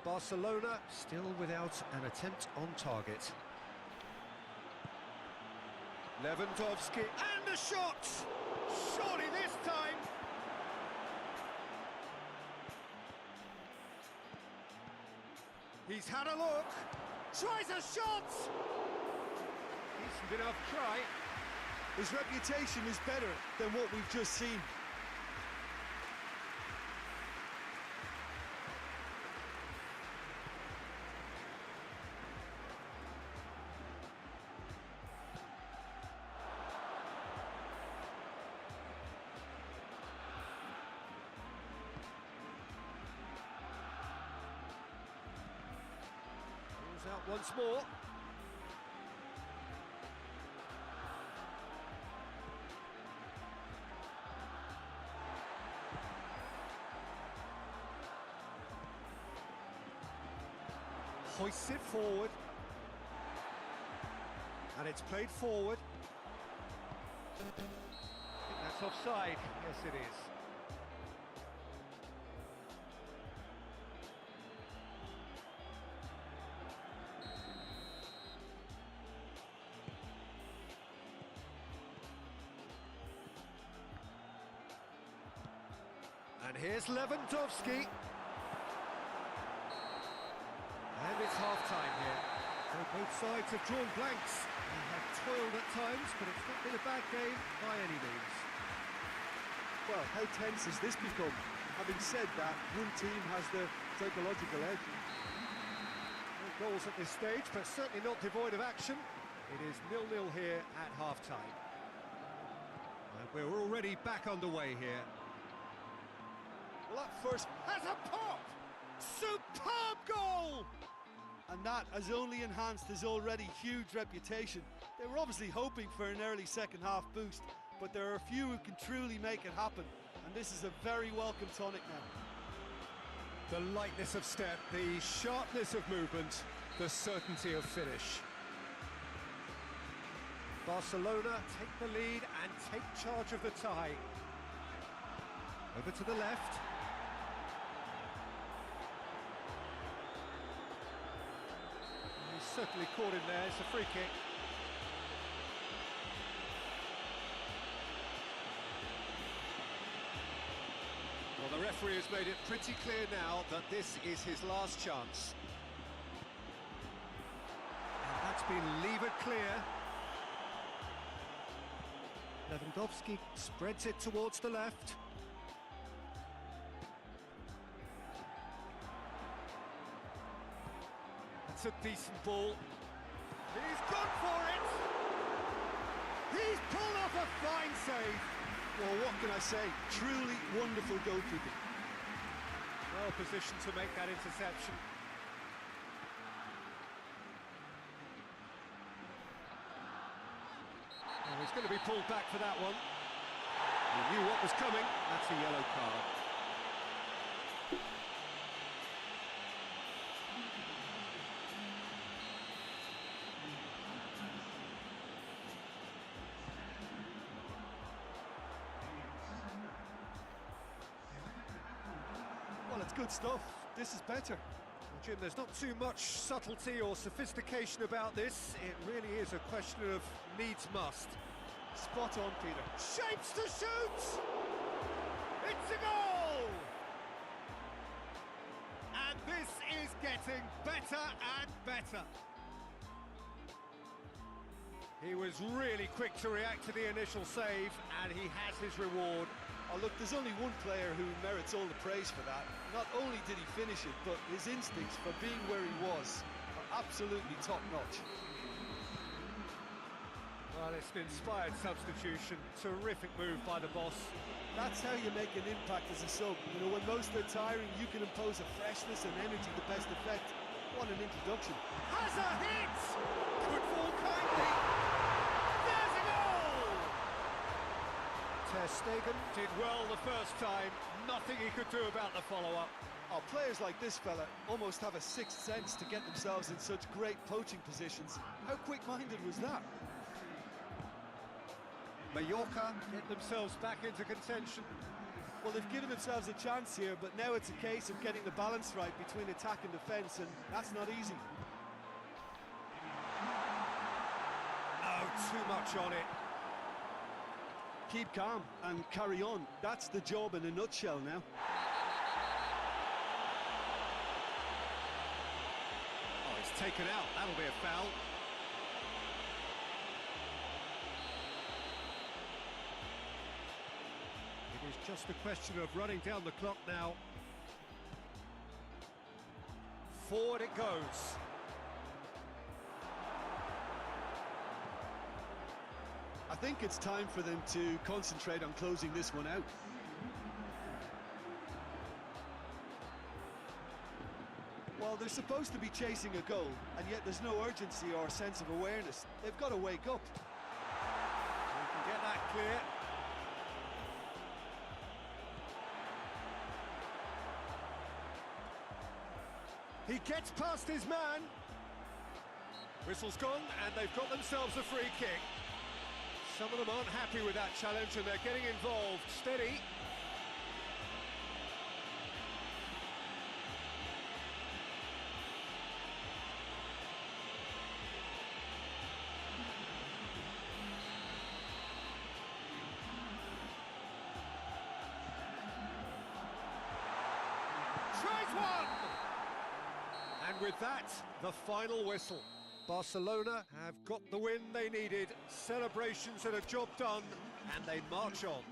Barcelona still without an attempt on target. Lewandowski and the shot! Surely this time! He's had a look, tries a shot! Decent enough try. His reputation is better than what we've just seen. Out once more. Hoists it forward. And it's played forward. I think that's offside. Yes, it is. And here's Lewandowski. And it's half-time here. So both sides have drawn blanks. They have toiled at times, but it's not been a bad game by any means. Well, how tense has this become? Having said that, one team has the psychological edge. No goals at this stage, but certainly not devoid of action. It is 0-0 here at half-time. And we're already back underway here. Well, that first Has a pop! Superb goal! and that has only enhanced his already huge reputation. They were obviously hoping for an early second half boost, but there are a few who can truly make it happen, and this is a very welcome tonic now. The lightness of step, the sharpness of movement, the certainty of finish. Barcelona take the lead and take charge of the tie. Over to the left. He's certainly caught him there, it's a free kick. Well, the referee has made it pretty clear now that this is his last chance. And that's been levered clear. Lewandowski spreads it towards the left. That's a decent ball. He's gone for it! He's pulled off a fine save. Well, what can I say? Truly wonderful goalkeeping. Well positioned to make that interception. Oh, he's going to be pulled back for that one. He knew what was coming. That's a yellow card. good stuff. This is better. Well, Jim, there's not too much subtlety or sophistication about this. It really is a question of needs must. Spot on, Peter. Shapes to shoot! It's a goal! And this is getting better and better. He was really quick to react to the initial save, and he has his reward. Oh, look, there's only one player who merits all the praise for that. Not only did he finish it, but his instincts for being where he was are absolutely top-notch. Well, it's an inspired substitution. Terrific move by the boss. That's how you make an impact as a sub. You know, when most are tiring, you can impose a freshness and energy to best effect. What an introduction. Has a hit! Could fall kindly. There's a goal! Ter Stegen did well the first time. Nothing he could do about the follow-up. Oh, players like this fella almost have a sixth sense to get themselves in such great poaching positions. How quick-minded was that? Mallorca get themselves back into contention. Well, they've given themselves a chance here, but now it's a case of getting the balance right between attack and defence, and that's not easy. Oh, too much on it. Keep calm and carry on. That's the job in a nutshell now. Oh, it's taken out. That'll be a foul. It is just a question of running down the clock now. Forward it goes. I think it's time for them to concentrate on closing this one out. Well, they're supposed to be chasing a goal, and yet there's no urgency or sense of awareness. They've got to wake up. We can get that clear. He gets past his man. Whistle's gone, and they've got themselves a free kick. Some of them aren't happy with that challenge, and they're getting involved. Steady. Tries one! And with that, the final whistle. Barcelona have got the win they needed, celebrations and a job done, and they march on.